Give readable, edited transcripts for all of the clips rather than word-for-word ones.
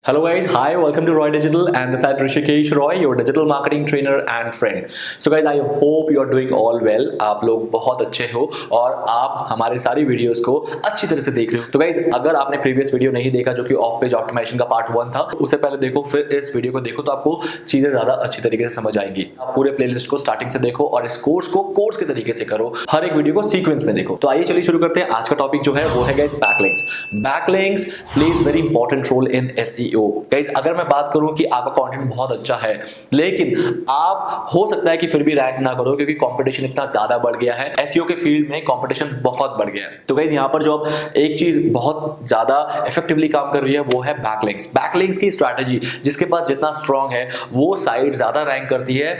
Hello guys, hi, welcome to Roy Digital and this is Rishikesh Roy, your digital marketing trainer and friend. So guys, I hope you are doing all well. आप लोग बहुत अच्छे हो और आप हमारे सारी वीडियोस को अच्छी तरह से देख रहे हो. तो गाइज अगर आपने प्रीवियस वीडियो नहीं देखा जो कि ऑफ पेज ऑप्टिमाइजेशन का पार्ट 1 था, उससे पहले देखो, फिर इस वीडियो को देखो तो आपको चीजें ज्यादा अच्छी तरीके से समझ आएंगी. आप पूरे प्लेलिस्ट को स्टार्टिंग से देखो और इस कोर्स को कोर्स के तरीके से करो, हर एक वीडियो को सीक्वेंस में देखो. तो आइए चलिए शुरू करते हैं. आज का टॉपिक जो है वो है guys backlinks. Backlinks plays very important role in SEO. Guys अगर मैं बात करूं कि आपका कंटेंट बहुत अच्छा है लेकिन आप हो सकता है कि फिर भी रैंक ना करो क्योंकि कंपटीशन इतना ज्यादा बढ़ गया है. एसईओ के फील्ड में कंपटीशन बहुत बढ़ गया है. तो गाइस यहां पर जो अब एक चीज बहुत ज्यादा इफेक्टिवली काम कर रही है वो है बैकलिंक्स. बैकलिंक्स की स्ट्रैटेजी जिसके पास जितना स्ट्रांग है वो साइट ज्यादा रैंक करती है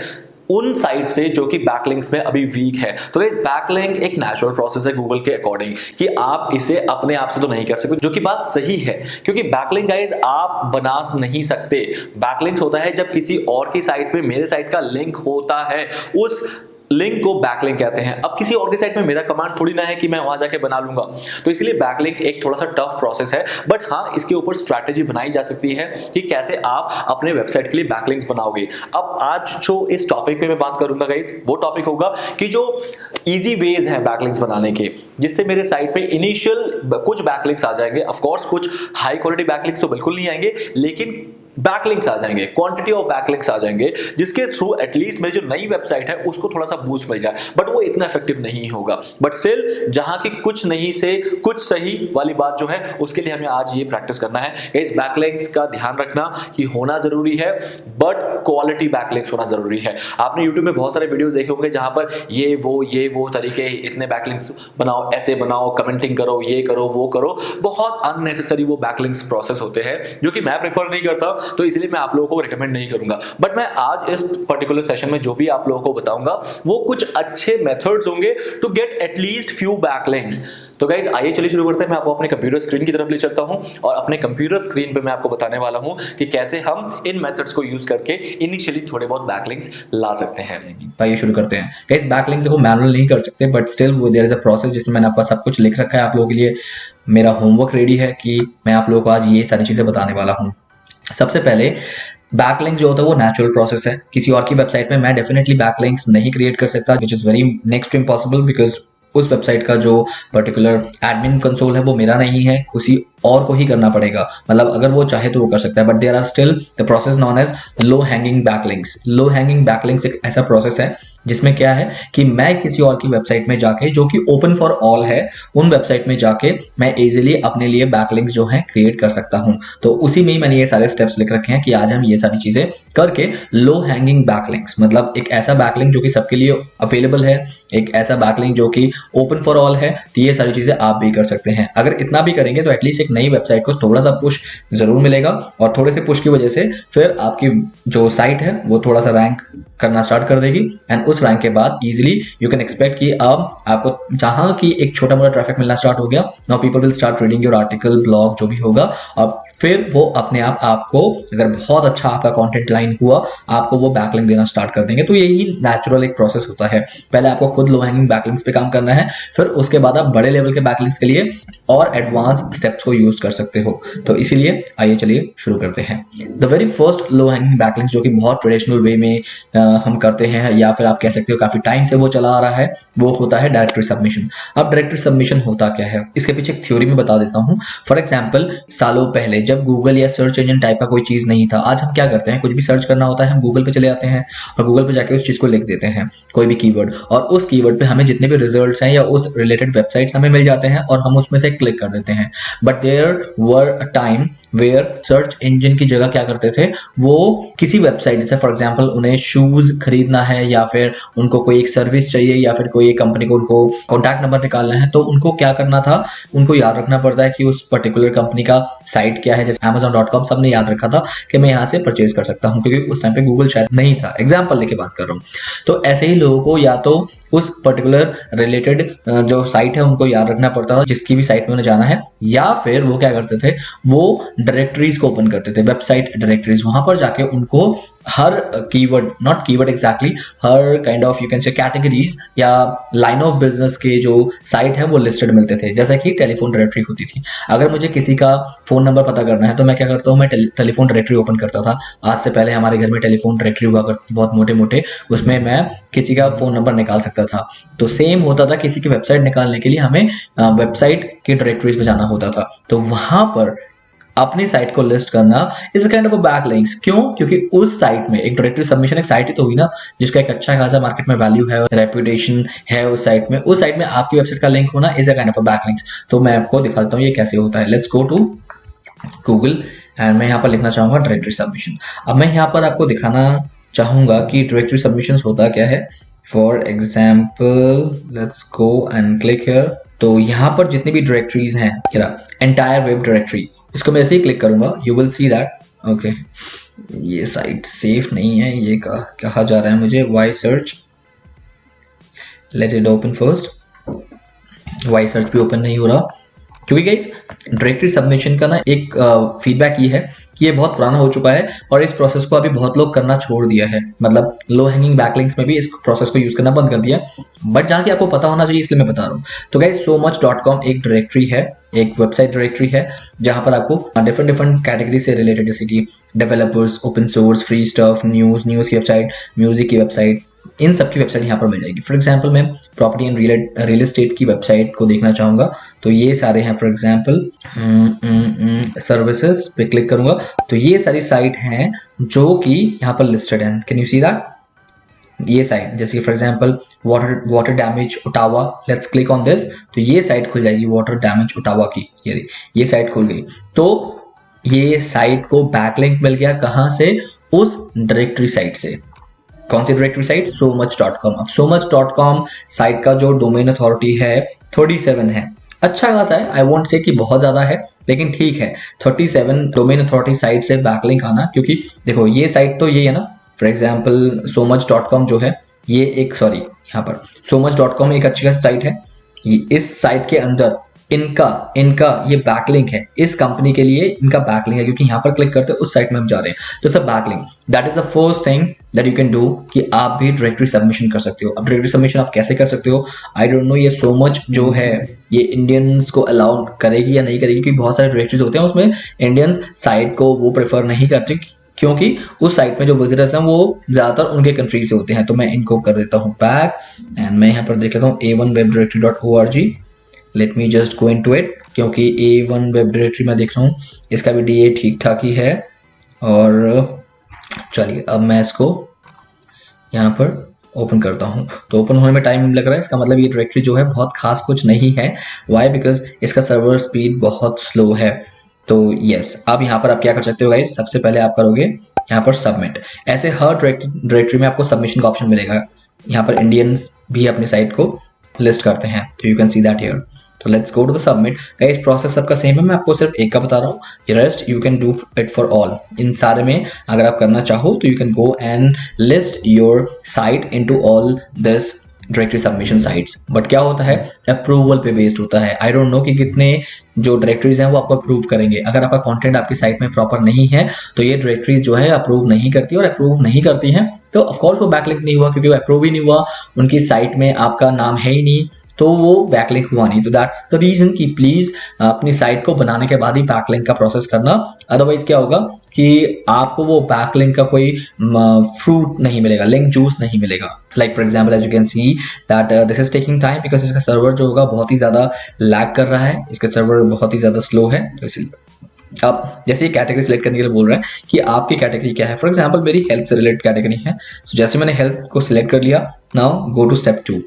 उन साइट से जो कि बैकलिंक्स में अभी वीक है. तो गाइस बैकलिंक एक नेचुरल प्रोसेस है गूगल के अकॉर्डिंग कि आप इसे अपने आप से तो नहीं कर सकते, जो कि बात सही है क्योंकि बैकलिंक गाइस आप बना नहीं सकते. बैकलिंक्स होता है जब किसी और की साइट में मेरे साइट का लिंक होता है, उस लिंक को बैकलिंक कहते हैं. अब किसी और की साइट में मेरा कमांड थोड़ी ना है कि मैं वहां जाके बना लूंगा, तो इसलिए बैकलिंक एक थोड़ा सा टफ प्रोसेस है. बट हाँ, इसके ऊपर स्ट्रैटेजी बनाई जा सकती है कि कैसे आप अपने वेबसाइट के लिए बैकलिंक्स बनाओगे. अब आज जो इस टॉपिक पे मैं बात करूंगा गाइस, वो टॉपिक होगा कि जो इजी वेज है बैकलिंक्स बनाने के, जिससे मेरे साइट पे इनिशियल कुछ बैकलिंक्स आ जाएंगे. ऑफ कोर्स कुछ हाई क्वालिटी बैकलिंक्स तो बिल्कुल नहीं आएंगे, लेकिन बैकलिंक्स आ जाएंगे, क्वांटिटी ऑफ बैकलिंक्स आ जाएंगे जिसके थ्रू एटलीस्ट मेरी जो नई वेबसाइट है उसको थोड़ा सा बूस्ट मिल जाए. बट वो इतना इफेक्टिव नहीं होगा. बट स्टिल जहां की कुछ नहीं से कुछ सही वाली बात जो है उसके लिए हमें आज ये प्रैक्टिस करना है. इस बैकलिंक्स का ध्यान रखना कि होना जरूरी है, बट क्वालिटी बैकलिंक्स होना जरूरी है. आपने यूट्यूब में बहुत सारे वीडियोस देखे होंगे जहां पर ये वो तरीके, इतने बैकलिंक्स बनाओ, ऐसे बनाओ, कमेंटिंग करो, ये करो, वो करो. बहुत अननेसेसरी वो बैकलिंक्स प्रोसेस होते हैं जो कि मैं प्रेफर नहीं करता, तो इसलिए मैं आप लोगों को रिकमेंड नहीं करूंगा. बट मैं आज इस पर्टिकुलर सेशन में जो भी आप लोगों को बताऊंगा वो कुछ अच्छे मेथड्स होंगे to get at least few backlinks. तो गाइज आइए चलिए शुरू करते हैं. मैं आपको अपने कंप्यूटर स्क्रीन की तरफ ले चलता हूं और अपने कंप्यूटर स्क्रीन पे मैं आपको बताने वाला हूं कि कैसे हम इन मेथड्स को यूज करके इनिशियली थोड़े बहुत बैकलिंक्स ला सकते हैं. आइए शुरू करते हैं. गाइस बैकलिंक्स को मैनुअल नहीं कर सकते, बट स्टिल वो देयर इज अ प्रोसेस जिसमें मैंने आपका सब कुछ लिख रखा है. आप लोगों के लिए मेरा होमवर्क रेडी है कि मैं आप लोगों को आज ये सारी चीजें बताने वाला हूँ. सबसे पहले बैकलिंक जो होता है वो नेचुरल प्रोसेस है. किसी और की वेबसाइट में मैं डेफिनेटली बैकलिंक्स नहीं क्रिएट कर सकता, which is very next to impossible, because उस वेबसाइट का जो पर्टिकुलर एडमिन कंसोल है वो मेरा नहीं है, किसी और को ही करना पड़ेगा. मतलब अगर वो चाहे तो वो कर सकता है, but there are still the process known as low hanging backlinks. Low hanging backlinks एक ऐसा प्रोसेस है जिसमें क्या है कि मैं किसी और की वेबसाइट में जाके, जो कि ओपन फॉर ऑल है, उन वेबसाइट में जाके मैं इजीली अपने लिए बैकलिंक्स जो है क्रिएट कर सकता हूं. तो उसी में ही मैंने ये सारे स्टेप्स लिख रखे हैं कि आज हम ये सारी चीजें करके लो हैंगिंग बैकलिंक्स, मतलब एक ऐसा बैकलिंक जो कि सबके लिए अवेलेबल है, एक ऐसा बैकलिंक जो कि ओपन फॉर ऑल है, तो ये सारी चीजें आप भी कर सकते हैं. अगर इतना भी करेंगे तो एटलीस्ट एक नई वेबसाइट को थोड़ा सा पुश जरूर मिलेगा, और थोड़े से पुश की वजह से फिर आपकी जो साइट है वो थोड़ा सा रैंक करना स्टार्ट कर देगी. एंड उस रैंक के बाद इजीली यू कैन एक्सपेक्ट कि अब आपको जहां की एक छोटा मोटा ट्रैफिक मिलना स्टार्ट हो गया, now people will start reading your article, blog जो भी होगा, और फिर वो अपने आप आपको, अगर बहुत अच्छा आपका कंटेंट लाइन हुआ, आपको वो बैकलिंक देना स्टार्ट कर देंगे. तो यही नेचुरल एक प्रोसेस होता है. पहले आपको खुद लो हैंगिंग बैकलिंक्स पे काम करना है, फिर उसके बाद आप बड़े लेवल के बैकलिंक्स के लिए और एडवांस स्टेप्स को यूज कर सकते हो. तो इसीलिए आइए चलिए शुरू करते हैं. The very first low hanging backlinks जो कि बहुत ट्रेडिशनल वे में हम करते हैं, या फिर आप कह सकते हो काफी टाइम से वो चला आ रहा है, वो होता है डायरेक्टरी सबमिशन. अब डायरेक्टरी सबमिशन होता क्या है, इसके पीछे एक थ्योरी में बता देता हूं. फॉर एग्जांपल, सालों पहले जब गूगल या सर्च इंजन टाइप का कोई चीज नहीं था, आज हम क्या करते हैं, कुछ भी सर्च करना होता है हम गूगल पे चले जाते हैं और गूगल पे जाके उस चीज को लिख देते हैं, कोई भी कीवर्ड, और उस कीवर्ड पे हमें जितने भी रिजल्ट्स हैं या उस रिलेटेड वेबसाइट्स हमें मिल जाते हैं और हम उसमें से क्लिक कर देते हैं. But there were a time where search engine की जगह क्या करते थे, वो किसी वेबसाइट, जैसे फॉर एग्जांपल उन्हें शूज खरीदना है या फिर उनको कोई एक सर्विस चाहिए या फिर कोई एक कंपनी को उनको कॉन्टैक्ट नंबर निकालना है, तो उनको क्या करना था, उनको याद रखना पड़ता है कि उस पर्टिकुलर कंपनी का साइट क्या है. जैसे Amazon.com सबने याद रखा था कि मैं यहाँ से परचेज कर सकता हूँ, क्योंकि उस टाइम पे गूगल शायद नहीं था. एग्जाम्पल लेके बात कर रहा हूँ. तो ऐसे ही लोगों को या तो उस पर्टिकुलर रिलेटेड जो साइट है उनको याद रखना पड़ता था जिसकी भी साइट में उन्हें जाना है, या फिर वो क्या करते थे, वो डायरेक्टरीज को ओपन करते थे, वेबसाइट डायरेक्टरीज. वहां पर जाके उनको हर कीवर्ड, नॉट कीवर्ड एग्जैक्टली, हर kind of you can say categories या लाइन ऑफ बिजनेस के जो साइट है वो लिस्टेड मिलते थे। जैसा कि टेलीफोन डायरेक्टरी होती थी। अगर मुझे किसी का फोन नंबर पता करना है तो मैं क्या करता हूँ, मैं टेलीफोन डायरेक्टरी ओपन करता था। आज से पहले हमारे घर में टेलीफोन डायरेक्टरी हुआ करती थी, बहुत मोटे मोटे, उसमें मैं किसी का फोन नंबर निकाल सकता था। तो सेम होता था, किसी की वेबसाइट निकालने के लिए हमें वेबसाइट की डायरेक्टरीज में जाना होता था। तो वहां पर अपनी साइट को लिस्ट करना is kind of a backlinks. क्यों? क्योंकि उस साइट में एक डायरेक्टरी सबमिशन, एक साइट ही तो हुई ना जिसका एक अच्छा खासा मार्केट में वैल्यू है, रेपुटेशन है उस साइट में। उस साइट में आपकी वेबसाइट का लिंक होना is a kind of a backlinks. तो मैं आपको दिखाता हूँ ये कैसे होता है। Let's go to Google and मैं यहाँ पर लिखना चाहूंगा डायरेक्टरी सबमिशन। अब मैं यहाँ पर आपको दिखाना चाहूंगा कि डायरेक्टरी सबमिशन होता क्या है। For example let's go and click here. तो यहाँ पर जितनी भी डायरेक्टरीज हैं, एंटायर वेब डायरेक्टरी, इसको मैं ऐसे ही क्लिक करूंगा, you will see that okay ये साइट सेफ नहीं है, ये कहा जा रहा है मुझे Y search, let it open first. Y search भी ओपन नहीं हो रहा क्योंकि गाइस डायरेक्टरी सबमिशन का ना एक फीडबैक ये है कि ये बहुत पुराना हो चुका है और इस प्रोसेस को अभी बहुत लोग करना छोड़ दिया है। मतलब लो हैंगिंग बैकलिंक्स में भी इस प्रोसेस को यूज करना बंद कर दिया। बट जहाँ की आपको पता होना चाहिए इसलिए मैं बता रहा हूँ। तो गाइस somuch.com एक डायरेक्टरी है, एक वेबसाइट डायरेक्टरी है जहां पर आपको डिफरेंट कैटेगरी से रिलेटेड, जैसे कि developers, open source, free stuff, news की वेबसाइट, म्यूजिक की वेबसाइट, इन सब की वेबसाइट यहाँ पर मिल जाएगी। फॉर एग्जाम्पल मैं प्रॉपर्टी एंड रियल एस्टेट की वेबसाइट को देखना चाहूंगा तो ये सारे हैं। फॉर एग्जाम्पल सर्विसेज पे क्लिक करूंगा तो ये सारी साइट हैं जो कि यहाँ पर लिस्टेड हैं। Can you C that? ये साइट जैसे for example water damage Ottawa, let's click on this. तो ये साइट खुल जाएगी वाटर डैमेज ओटावा की, ये साइट खुल गई। तो ये साइट को बैकलिंक मिल गया कहां से? उस डायरेक्टरी साइट से। कौन सी डायरेक्टरी साइट? somuch.com। अब somuch.com साइट का जो डोमेन अथॉरिटी है 37 है। अच्छा खासा है, आई वोंट से कि बहुत ज्यादा है, लेकिन ठीक है। 37 डोमेन अथॉरिटी साइट से बैकलिंक आना, क्योंकि देखो ये साइट तो ये है ना। फॉर एग्जाम्पल somuch.com जो है ये एक, सॉरी यहाँ पर somuch.com एक अच्छी खासी साइट है। इस साइट के अंदर इनका ये बैकलिंक है, इस कंपनी के लिए इनका बैकलिंक है, क्योंकि यहाँ पर क्लिक करते उस साइट में हम जा रहे हैं। तो सब backlink, that is the first thing that you can do कि आप भी डायरेक्टरी सबमिशन कर सकते हो। अब डायरेक्टरी सबमिशन आप कैसे कर सकते हो आई डोंट नो। ये somuch जो है ये इंडियंस को अलाउ करेगी या नहीं करेगी, क्योंकि बहुत सारे डायरेक्टरीज होते हैं उसमें इंडियंस साइट को वो प्रेफर नहीं करते, क्योंकि उस साइट में जो विजिटर्स हैं वो ज्यादातर उनके कंट्री से होते हैं। तो मैं इनको कर देता हूँ बैक एंड मैं यहाँ पर देख लेता हूँ a1webdirectory.org। Late me just go into it, क्योंकि A1 वेब डायरेक्टरी में देख रहा हूँ इसका भी DA ठीक ठाक ही है। और चलिए अब मैं इसको यहाँ पर ओपन करता हूँ। तो ओपन होने में टाइम लग रहा है, इसका मतलब ये डायरेक्टरी जो है बहुत खास कुछ नहीं है। वाई? बिकॉज इसका सर्वर स्पीड बहुत स्लो है। तो यस, अब यहाँ पर आप क्या कर सकते हो गाइस, सबसे पहले आप करोगे यहाँ पर सबमिट। ऐसे हर डायरेक्टरी में आपको सबमिशन का ऑप्शन मिलेगा। यहाँ पर इंडियंस भी अपनी साइट को लिस्ट करते हैं, तो you can see that here. तो let's go to the submit. Guys process सबका सेम है, मैं आपको सिर्फ एक का बता रहा हूँ, rest you can do it for all. इन सारे में अगर आप करना चाहो तो you can go and list your site into all this directory submission sites. But क्या होता है, अप्रूवल पे बेस्ड होता है। आई डोंट नो कि कितने जो डायरेक्टरीज हैं वो आपको अप्रूव करेंगे। अगर आपका कंटेंट आपकी साइट में प्रॉपर नहीं है तो ये डायरेक्टरीज जो है अप्रूव नहीं करती, और अप्रूव नहीं करती हैं तो ऑफकोर्स वो बैकलिंक नहीं हुआ, क्योंकि वो अप्रूव ही नहीं हुआ, उनकी साइट में आपका नाम है ही नहीं, तो वो बैकलिंक हुआ नहीं। तो दैट्स द रीजन कि प्लीज अपनी साइट को बनाने के बाद ही बैकलिंक का प्रोसेस करना। अदरवाइज क्या होगा कि आपको वो बैकलिंक का कोई फ्रूट नहीं मिलेगा, लिंक जूस नहीं मिलेगा। Like for example as you can see that this is taking time, because इसका सर्वर जो होगा बहुत ही ज्यादा लैग कर रहा है, इसका सर्वर बहुत ही ज्यादा स्लो है। तो इसलिए आप जैसे कैटेगरी सिलेक्ट करने के लिए बोल रहे हैं कि आपकी कैटेगरी क्या है। फॉर एग्जांपल मेरी हेल्थ से रिलेटेड कैटेगरी है, तो जैसे मैंने हेल्थ को सिलेक्ट कर लिया, नाउ गो टू स्टेप 2।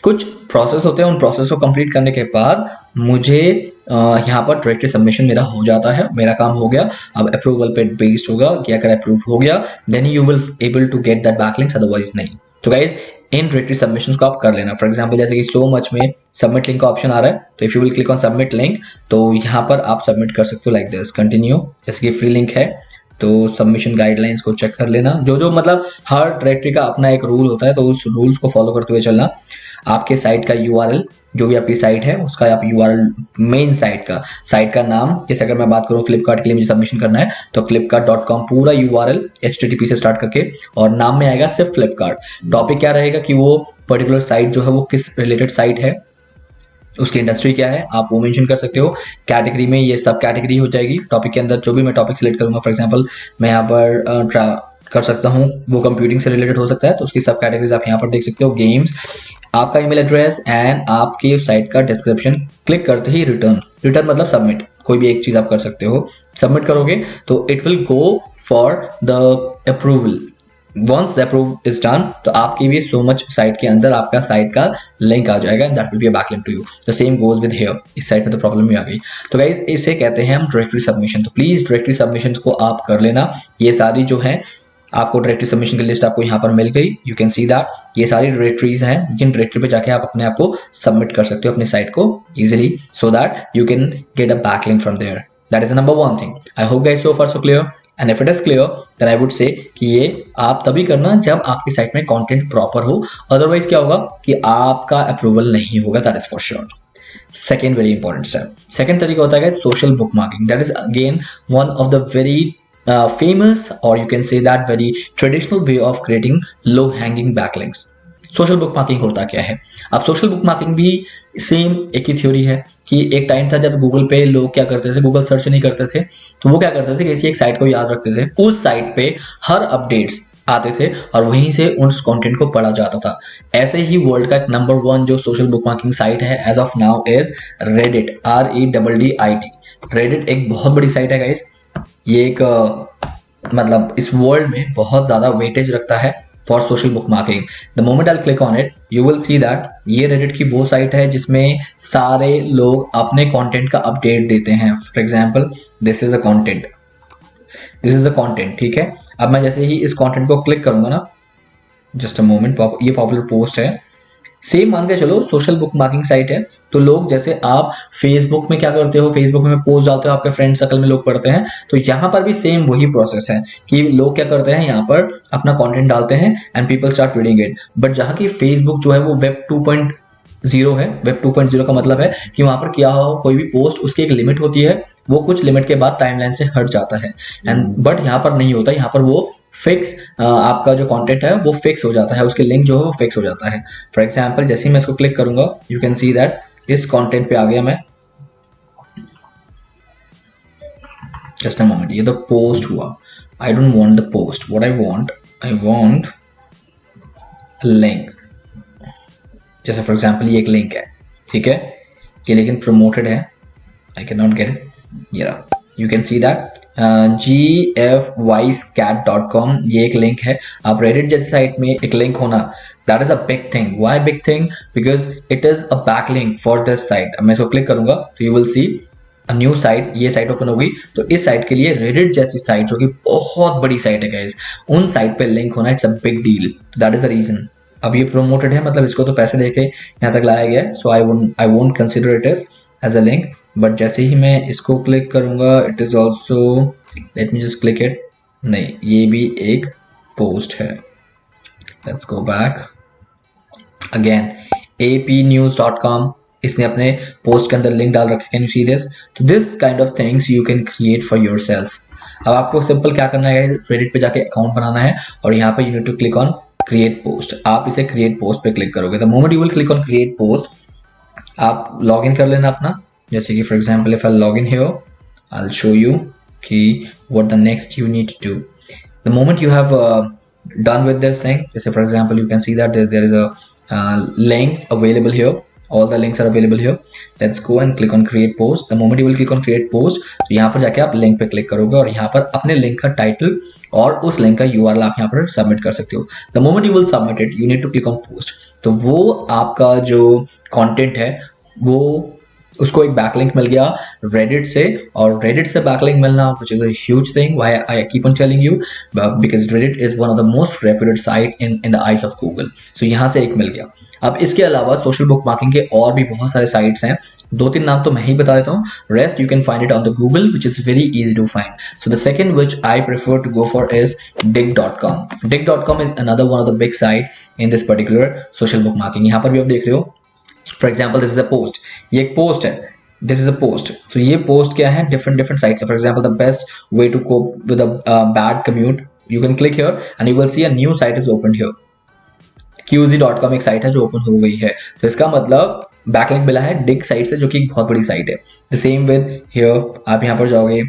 कुछ प्रोसेस होते हैं, उन प्रोसेस को कंप्लीट करने के बाद मुझे यहाँ पर डायरेक्टरी सबमिशन मेरा हो जाता है, मेरा काम हो गया। अब अप्रूवल पे बेस्ड होगा कि अगर अप्रूव हो गया then you will able to get that backlinks, otherwise नहीं। तो गाइज इन डायरेक्टरी सबमिशंस को आप कर लेना। फॉर एग्जांपल जैसे कि somuch में सबमिट लिंक का ऑप्शन आ रहा है, तो if you will click on submit link तो यहाँ पर आप सबमिट कर सकते हो लाइक दिस, कंटिन्यू। जैसे कि फ्री लिंक है तो सबमिशन गाइडलाइंस को चेक कर लेना। जो मतलब हर डायरेक्टरी का अपना एक रूल होता है, तो उस रूल्स को फॉलो करते हुए चलना। आपके साइट का URL, जो भी आपकी साइट है उसका आप URL, मेन साइट का नाम, जैसे अगर मैं बात करूँ फ्लिपकार्ट के लिए मुझे सबमिशन करना है तो flipkart.com पूरा URL HTTP से स्टार्ट करके, और नाम में आएगा सिर्फ फ्लिपकार्ट। टॉपिक क्या रहेगा कि वो पर्टिकुलर साइट जो है वो किस रिलेटेड साइट है, उसकी इंडस्ट्री क्या है, आप वो मेंशन कर सकते हो। कैटेगरी में ये सब कैटेगरी हो जाएगी। टॉपिक के अंदर जो भी मैं टॉपिक सिलेक्ट करूंगा, फॉर एग्जांपल मैं यहाँ पर कर सकता हूँ, वो कंप्यूटिंग से रिलेटेड हो सकता है, तो उसकी सब कैटेगरीज आप यहाँ पर देख सकते हो। गेम्स, आपका ईमेल एड्रेस एंड आपकी साइट का डिस्क्रिप्शन। क्लिक करते ही रिटर्न मतलब सबमिट, कोई भी एक चीज आप कर सकते हो। सबमिट करोगे तो it will go for the approval. Once the approve is done तो आपकी भी सो मच साइट के अंदर आपका साइट का लिंक आ जाएगा and that will be a backlink to you. The same goes with here. इस साइट में तो प्रॉब्लम ही आ गई। तो गाइस इसे कहते हैं हम डायरेक्टरी सबमिशन। तो प्लीज डायरेक्टरी सबमिशन को आप कर लेना। ये सारी जो है आपको डायरेक्टरी सबमिशन की लिस्ट आपको यहाँ पर मिल गई। यू कैन सी दैट ये सारी डायरेक्टरीज हैं जिन डायरेक्टरी पे जाके आप अपने आप को सबमिट कर सकते हो अपनी साइट को easily, so that you can get a backlink from there. That is the number one thing. I hope guys so far so clear, and if it is clear then I would say कि ये आप तभी करना जब आपकी site में content proper हो। Otherwise क्या होगा कि आपका अप्रूवल नहीं होगा, that is for sure. Second very important step, second तरीका होता है social book marking. That is again one of the very famous, or you can say that very traditional way of creating low hanging backlinks. Social book marking होता क्या है? अब social book marking भी same एक ही theory है कि एक time था जब गूगल पे लोग क्या करते थे, गूगल सर्च नहीं करते थे, तो वो क्या करते थे, किसी एक साइट को याद रखते थे, उस साइट पे हर अपडेट्स आते थे और वहीं से उस कंटेंट को पढ़ा जाता था। ऐसे ही वर्ल्ड का नंबर 1 जो सोशल बुक मार्किंग साइट है as of now is Reddit, REDDIT। Reddit एक बहुत बड़ी साइट है गाइस। ये एक मतलब इस वर्ल्ड में बहुत ज्यादा वेटेज रखता है for social book marking. The moment I click on it you will see that ये रेडिट की वो साइट है जिसमें सारे लोग अपने कंटेंट का अपडेट देते हैं। For example this is the content, ठीक है। अब मैं जैसे ही इस कंटेंट को क्लिक करूंगा ना, जस्ट अ मोमेंट, ये पॉपुलर पोस्ट है, सेम मान के चलो सोशल बुक मार्किंग साइट है। तो लोग जैसे आप फेसबुक में क्या करते हो, फेसबुक में पोस्ट डालते हो, आपके फ्रेंड सर्कल में लोग पढ़ते हैं, तो यहाँ पर भी सेम वही प्रोसेस है कि लोग क्या करते हैं, यहाँ पर अपना कंटेंट डालते हैं and people start reading it. But जहाँ की फेसबुक जो है वो वेब 2.0 है। वेब 2.0 का मतलब है कि वहां पर क्या हो, कोई भी पोस्ट उसकी एक लिमिट होती है, वो कुछ लिमिट के बाद टाइमलाइन से हट जाता है एंड बट यहाँ पर नहीं होता। यहाँ पर वो फिक्स आपका जो कंटेंट है वो फिक्स हो जाता है, उसके लिंक जो है वो फिक्स हो जाता है। फॉर एग्जांपल जैसे ही मैं इसको क्लिक करूंगा यू कैन सी दैट इस कंटेंट पे आ गया मैं। जस्ट अ मोमेंट, ये तो पोस्ट हुआ। I don't want the post, what I want link. जैसे फॉर एग्जांपल ये एक लिंक है, ठीक है, ये लेकिन प्रमोटेड है, I can not get it. You can see that gfyscat.com ये एक लिंक है। आप रेडिट जैसी साइट में एक लिंक होना, that is a big thing. Why big thing? Because it is a backlink for this site. अब मैं इसको क्लिक करूंगा तो you will see a new site, ये साइट ओपन होगी। तो इस साइट के लिए रेडिट जैसी साइट जो कि बहुत बड़ी साइट है गाइस, उन साइट पे लिंक होना it's a big deal. That is the reason. अब ये प्रोमोटेड है, मतलब इसको तो पैसे देके यहाँ तक लाया गया है, so I won't consider it as a link. But जैसे ही मैं इसको क्लिक करूंगा it is also, let me just click it, नहीं ये भी एक पोस्ट है। Let's go back again, apnews.com, इसने अपने पोस्ट के अंदर लिंक डाल रखे। Can you see this? तो this kind of things you can create for yourself. अब आपको सिंपल क्या करना है, रेडिट पे जाके अकाउंट बनाना है और यहाँ पे you need to click on create post. आप इसे क्रिएट पोस्ट पे क्लिक करोगे। The moment you will click on create post, आप लॉग इन कर लेना अपना। जैसे कि for example if I log in here I will show you कि what the next you need to do. The moment you have done with this thing, जैसे for example you can see that there is a links available here, all the links are available here. Let's go and click on create post. The moment you will click on create post, तो यहाँ पर जाके आप link पे click करोगे और यहाँ पर अपने लिंक का टाइटल और उस लिंक का URL आप यहाँ पर सबमिट कर सकते हो। The moment you will submit it, you need to click on post. तो वो आपका जो कंटेंट है वो उसको एक बैकलिंक मिल गया रेडिट से, और रेडिट से बैकलिंक मिलना which is a huge thing. Why I keep on telling you, because Reddit is one of the most reputed site in the eyes of Google. So यहाँ से एक मिल गया। अब इसके अलावा सोशल बुक मार्किंग के और भी बहुत सारे साइट्स हैं 2-3 नाम तो मैं ही बता देता हूँ, rest you can find it on the Google which is very easy to find. So the second which I prefer to go for is dig.com. dig.com is another one of the big site in this particular social bookmarking. यहाँ पर भी आप देख रहे हो, for example this is a post, ये एक post है, दिस इज अ पोस्ट. तो ये पोस्ट क्या है, डिफरेंट साइट्स है. For example the best way to cope with a bad commute, you can click here and you will see a new site is open here. qz.com एक site है जो open हो गई है, तो इसका मतलब बैकलिंक मिला है डिग साइट से, जो कि एक बहुत बड़ी साइट है. द सेम विद हियर, आप यहाँ पर जाओगे,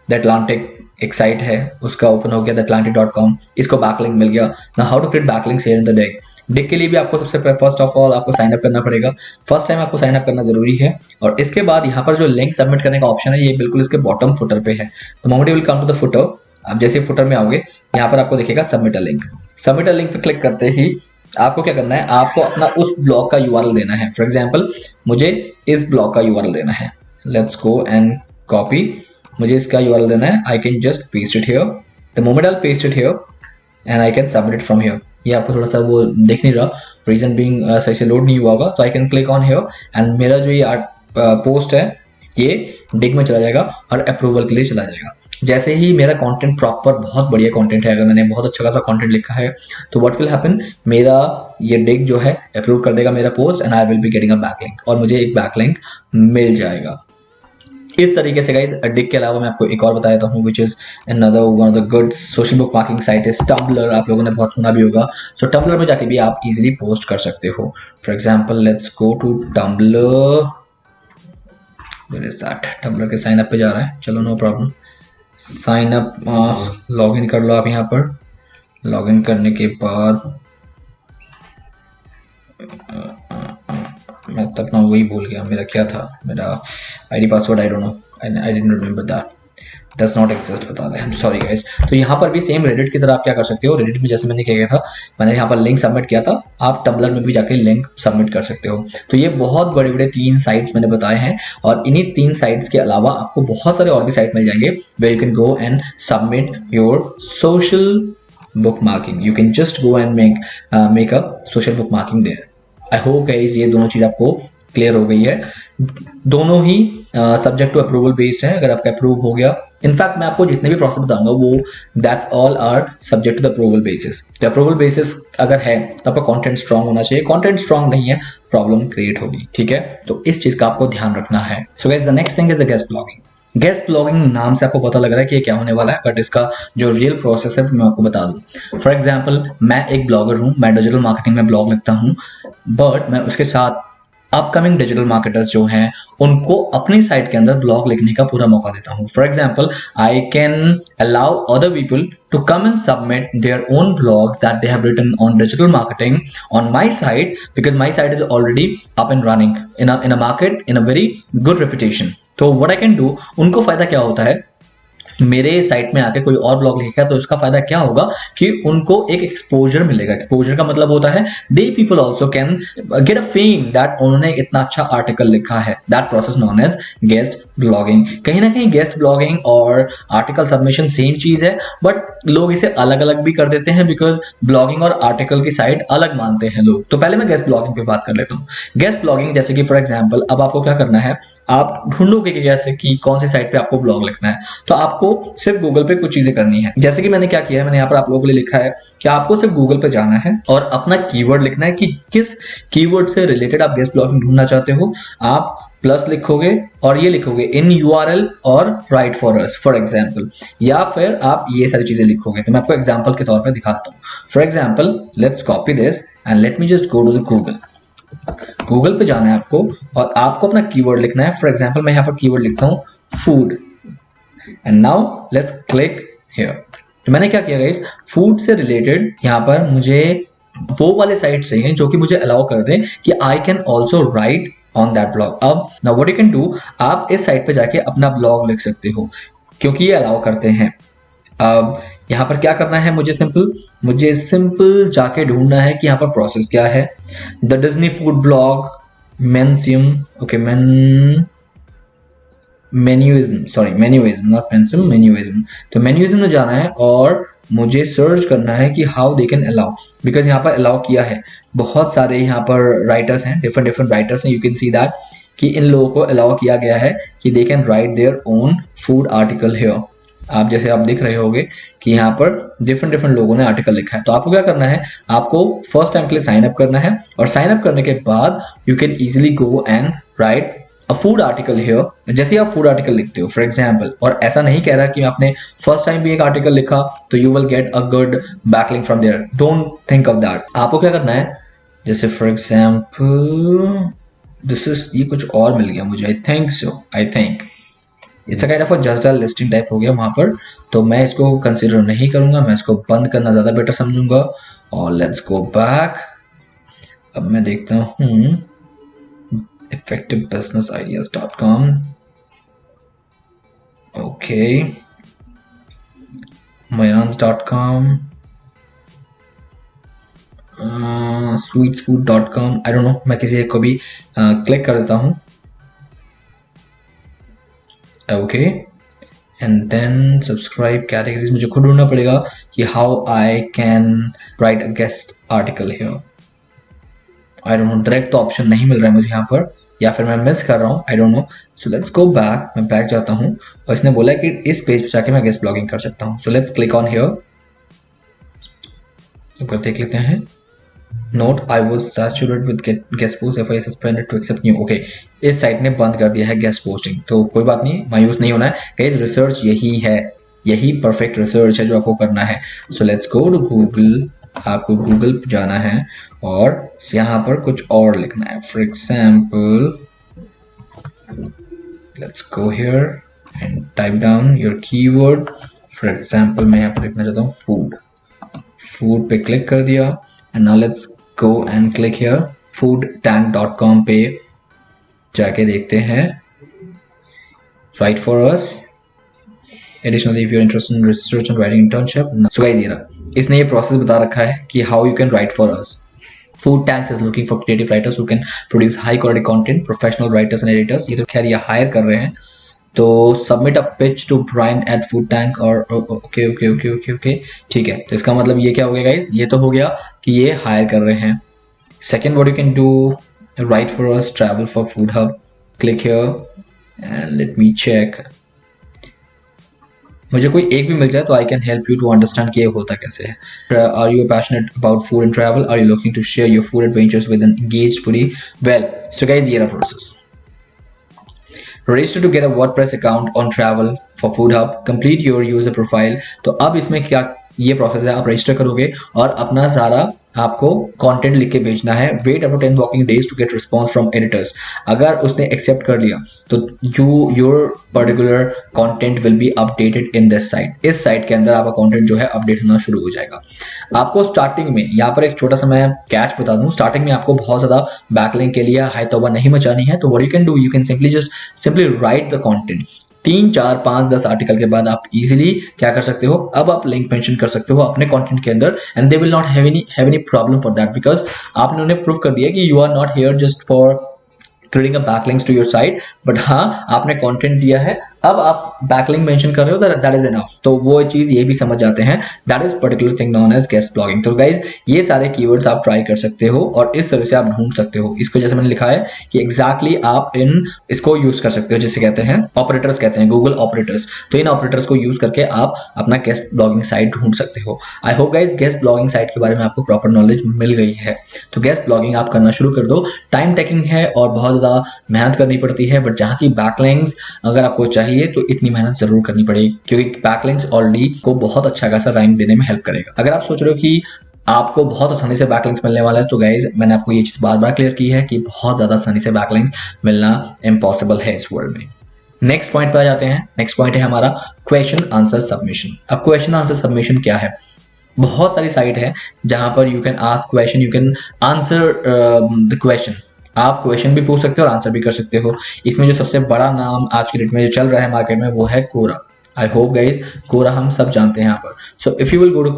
द अटलांटिक एक साइट है, उसका ओपन हो गया, द atlantic.com, इसको बैकलिंक मिल गया. Now how to create backlinks here in the Digg. Digg के लिए भी आपको सबसे फर्स्ट ऑफ ऑल आपको साइन अप करना पड़ेगा. फर्स्ट टाइम आपको साइन अप करना जरूरी है, और इसके बाद यहाँ पर जो लिंक सबमिट करने का ऑप्शन है, ये बिल्कुल इसके बॉटम फुटर पे है. The moment you will come to the footer, आप जैसे फुटर में आओगे, यहाँ पर आपको दिखेगा submit a link. Submit a link पे क्लिक करते ही आपको क्या करना है, आपको अपना उस ब्लॉग का यूआरएल देना है. फॉर एग्जांपल मुझे इस ब्लॉग का यूआरएल देना है. Let's go and copy. मुझे इसका यूआरएल देना है. I can just paste it here. The moment I paste it here and I can submit it from here. ये आपको थोड़ा सा वो दिख नहीं रहा, रीजन बीइंग सही से लोड नहीं हुआ होगा. तो I can click on here and मेरा जो ये पोस्ट है ये डिग में चला जाएगा और अप्रूवल के लिए चला जाएगा. जैसे ही मेरा कंटेंट प्रॉपर बहुत बढ़िया कंटेंट है, अगर मैंने बहुत अच्छा खासा कंटेंट लिखा है, तो व्हाट विल हैपन, मेरा ये डिग जो है अप्रूव कर देगा मेरा post and I will be getting a backlink, और मुझे एक बैकलिंक मिल जाएगा. इस तरीके से गाइस, डिग के अलावा मैं आपको एक और बता देता हूँ, which is another one of the good social bookmarking site is Tumblr. आप लोगों ने बहुत सुना भी होगा. सो टम्बलर में जाके भी आप इजीली पोस्ट कर सकते हो. For example let's go to Tumblr. Where is that? Tumblr के साइन अप पे जा रहा है, चलो no problem. Sign up log in कर लो आप. यहाँ पर लॉग इन करने के बाद मैं तो अपना वही भूल गया, मेरा क्या था, मेरा ID password, I don't no, I didn't remember that, does not exist, बता दें, आई एम सॉरी गाइस. तो यहाँ पर भी सेम रेडिट की तरह आप क्या कर सकते हो, रेडिट में जैसे मैंने किया था, मैंने यहाँ पर लिंक सबमिट किया था, आप टम्बलर में भी जाके लिंक सबमिट कर सकते हो. तो ये बहुत बड़े बड़े 3 साइट्स मैंने बताए हैं, और इन्हीं 3 साइट्स के अलावा आपको बहुत सारे और भी साइट मिल जाएंगे where you can go and submit your social bookmarking. You can just go and make a social bookmarking there. I hope guys ये दोनों चीज आपको क्लियर हो गई है. दोनों ही सब्जेक्ट टू अप्रूवल बेस्ड है. अगर आपका अप्रूव हो गया, इनफैक्ट मैं आपको जितने भी प्रोसेस बताऊंगा वो that's all are subject to the approval basis. The approval basis अगर है तो आपका कंटेंट स्ट्रांग होना चाहिए. कंटेंट स्ट्रांग नहीं है, प्रॉब्लम क्रिएट होगी. ठीक है, तो इस चीज का आपको ध्यान रखना है. So guys, the next thing is the guest blogging. Guest blogging नाम से आपको पता लग रहा है कि ये क्या होने वाला है, बट इसका जो रियल प्रोसेस है मैं आपको बता दूं. फॉर एग्जाम्पल, मैं एक ब्लॉगर हूं, मैं डिजिटल मार्केटिंग में ब्लॉग लिखता हूं, बट मैं उसके साथ अपकमिंग डिजिटल मार्केटर्स जो हैं उनको अपनी साइट के अंदर ब्लॉग लिखने का पूरा मौका देता हूं. For example, I can allow other people to come and submit their own blogs that they have written on digital marketing on my site, because my site is already up and running in a market in a very good reputation. तो what I can do, उनको फायदा क्या होता है, मेरे site में आके कोई और ब्लॉग लिखेगा तो उसका फायदा क्या होगा कि उनको एक एक्सपोजर मिलेगा. एक्सपोजर का मतलब होता है they people also can get a fame that उन्होंने इतना अच्छा आर्टिकल लिखा है. That process known as guest blogging. कहीं ना कहीं गेस्ट ब्लॉगिंग और आर्टिकल सबमिशन सेम चीज है, बट लोग इसे अलग अलग भी कर देते हैं, बिकॉज ब्लॉगिंग और आर्टिकल की साइट अलग मानते हैं लोग. तो पहले मैं गेस्ट ब्लॉगिंग पे बात कर लेता हूँ. गेस्ट ब्लॉगिंग जैसे कि फॉर एग्जाम्पल, अब आपको क्या करना है, आप ढूंढोगे कि जैसे कि कौन सी साइट पे आपको ब्लॉग लिखना है, तो आपको सिर्फ गूगल पे कुछ चीजें करनी है. जैसे कि मैंने क्या किया है, मैंने यहाँ पर आप लोगों के लिए लिखा है कि आपको सिर्फ गूगल पे जाना है और अपना कीवर्ड लिखना है कि किस कीवर्ड से रिलेटेड आप गेस्ट ब्लॉगिंग ढूंढना चाहते हो. आप प्लस लिखोगे और ये लिखोगे इन यूआरएल और right for us for example, या फिर आप ये सारी चीजें लिखोगे. तो मैं आपको एग्जाम्पल के तौर पर दिखाता हूँ. For example, let's copy this and let me just go to the Google. Google पे जाना है आपको और आपको अपना कीवर्ड लिखना है. फॉर एग्जाम्पल, मैं यहाँ पर कीवर्ड लिखता हूँ food, and now let's click here. तो मैंने क्या किया गाइस, फूड से रिलेटेड यहाँ पर मुझे वो वाले साइट चाहिए जो कि मुझे अलाउ कर दें कि I can also write on that blog. अब now what you can do, आप इस साइट पे जाके अपना ब्लॉग लिख सकते हो क्योंकि ये अलाउ करते हैं. अब यहाँ पर क्या करना है, मुझे सिंपल जाके ढूंढना है कि यहाँ पर प्रोसेस क्या है. द डिज्नी फूड ब्लॉग मेन्सियम, ओके, मेन्यूइज्म नॉट पेंसिम, मेन्यूइज्म. तो मेन्यूइज्म में जाना है और मुझे सर्च करना है कि how they can allow, because यहाँ पर अलाउ किया है. बहुत सारे यहाँ पर राइटर्स हैं, डिफरेंट राइटर्स हैं. यू कैन सी दैट कि इन लोगों को अलाउ किया गया है कि they can write their own food article here. आप जैसे आप देख रहे होगे कि यहाँ पर डिफरेंट लोगों ने आर्टिकल लिखा है। तो आपको क्या करना है, आपको फर्स्ट टाइम के लिए साइन अप करना है, और साइन अप करने के बाद you can easily go and right a food article here. जैसे ही आप फूड आर्टिकल लिखते हो फॉर एग्जाम्पल, और ऐसा नहीं कह रहा कि आपने फर्स्ट टाइम भी एक आर्टिकल लिखा तो you will get a good backlink from there, don't think of that. आपको क्या करना है, जैसे फॉर एग्जाम्पल दिस इज, ये कुछ और मिल गया मुझे, I think it's a kind of just listing type हो गया वहां पर, तो मैं इसको कंसिडर नहीं करूंगा, मैं इसको बंद करना ज्यादा बेटर समझूंगा। और लेट्स गो बैक। अब मैं देखता हूँ effectivebusinessideas.com, okay, mayans.com, sweetsfood.com, I don't no, मैं किसी एक को भी क्लिक कर देता हूँ, okay, and then subscribe categories. मुझे खुद ढूंढना पड़ेगा कि how I can write a guest article here. I don't know, direct तो ऑप्शन नहीं मिल रहा है मुझे यहाँ पर, या फिर मैं मिस कर रहा हूँ, आई don't no. So let's go back, मैं बैक जाता हूँ और इसने बोला कि इस पेज पे जाके मैं गेस्ट ब्लॉगिंग कर सकता हूँ। So let's click on here, ऊपर देख लेते हैं। Note I was saturated with guest post, if I suspended to accept new. Okay, इस साइट ने बंद कर दिया है गेस्ट पोस्टिंग, तो कोई बात नहीं, मायूस नहीं होना है गाइस, रिसर्च यही है, यही परफेक्ट रिसर्च है जो आपको करना है। So let's go to Google, आपको गूगल पे जाना है और यहाँ पर कुछ और लिखना है। For example let's go here and type down your keyword. For example मैं यहाँ पर लिखना चाहता हूँ फूड, फूड पे क्लिक कर दिया, and now let's go and click here foodtank.com पे जाके देखते हैं, right for us. Additionally, if you're interested in research and writing internship, so guys ये रहा, इसने ये प्रोसेस बता रखा है कि how you can write for us. Food Tanks is looking for creative writers who can produce high quality content, professional writers and editors. ये तो खैर ये हायर कर रहे हैं, तो submit a pitch to Brian at Food Tank और okay, ठीक है। तो इसका मतलब ये क्या हो गया गाइज, ये तो हो गया कि ये हायर कर रहे हैं। Second, what you can do, write for us, travel for Food Hub. Click here and let me check. मुझे कोई एक भी मिल जाए तो I can help you to understand कि ये होता कैसे है। Are you passionate about food and travel, are you looking to share your food adventures with an engaged foodie. Well so guys ये रहा process. Register to get a WordPress account on travel for Food Hub. Complete your user profile. तो अब इसमें क्या ये process है, आप register करोगे और अपना सारा आपको कंटेंट लिख के भेजना है। Wait up to 10 working days to get response from editors. अगर उसने एक्सेप्ट कर लिया तो your particular content will be updated in this site. इस साइट के अंदर आपका कंटेंट जो है अपडेट होना शुरू हो जाएगा। आपको स्टार्टिंग में यहाँ पर एक छोटा सा मैं कैच बता दूं, स्टार्टिंग में आपको बहुत ज्यादा बैकलिंक के लिए हाई तौबा नहीं मचानी है। तो what you can do, you can simply write the content. 3, 4, 5, 10 article के बाद आप इजीली क्या कर सकते हो, अब आप लिंक मेंशन कर सकते हो अपने कंटेंट के अंदर, and they will not have any problem for that, because आपने उन्हें प्रूव कर दिया कि you are not here just for creating a backlinks to your site, but हाँ आपने कंटेंट दिया है, अब आप बैकलिंक मेंशन कर रहे हो, that is enough। तो वो चीज ये भी समझ जाते हैं, that is particular thing known as guest blogging। तो गाइज ये सारे कीवर्ड्स आप ट्राई कर सकते हो और इस तरह से आप ढूंढ सकते हो इसको। जैसे मैंने लिखा है कि एग्जैक्टली आप इसको यूज कर सकते हो, जिसे कहते हैं ऑपरेटर्स, कहते हैं गूगल ऑपरेटर्स। तो इन ऑपरेटर्स को यूज करके आप अपना गेस्ट ब्लॉगिंग साइट ढूंढ सकते हो। आई hope guys guest blogging site के बारे में आपको प्रॉपर नॉलेज मिल गई है। तो गेस्ट ब्लॉगिंग आप करना शुरू कर दो। टाइम टेकिंग है और बहुत ज्यादा मेहनत करनी पड़ती है, बट जहाँ की बैकलिंक्स अगर आपको चाहिए तो इतनी मेहनत जरूर करनी पड़ेगी, क्योंकि बैकलिंक्स ऑलरेडी को बहुत अच्छा खासा रैंक देने में हेल्प करेगा। अगर आप सोच रहे हो कि आपको बहुत आसानी से बैकलिंक्स मिलने वाला है, तो गाइज मैंने आपको ये चीज बार बार क्लियर की है कि बहुत ज्यादा आसानी से बैकलिंक्स मिलना इम्पॉसिबल है इस वर्ल्ड में। नेक्स्ट पॉइंट पे आ जाते हैं। नेक्स्ट पॉइंट है हमारा क्वेश्चन आंसर सबमिशन। अब क्वेश्चन आंसर सबमिशन क्या है? बहुत सारी साइट है जहां पर you can ask question, you can answer the question. आप क्वेश्चन भी पूछ सकते हो और आंसर भी कर सकते हो। इसमें जो सबसे बड़ा नाम आज की डेट में जो चल रहा है मार्केट में वो है कोरा। आई होप गाइज कोरा हम सब जानते हैं यहाँ पर। So if you will go to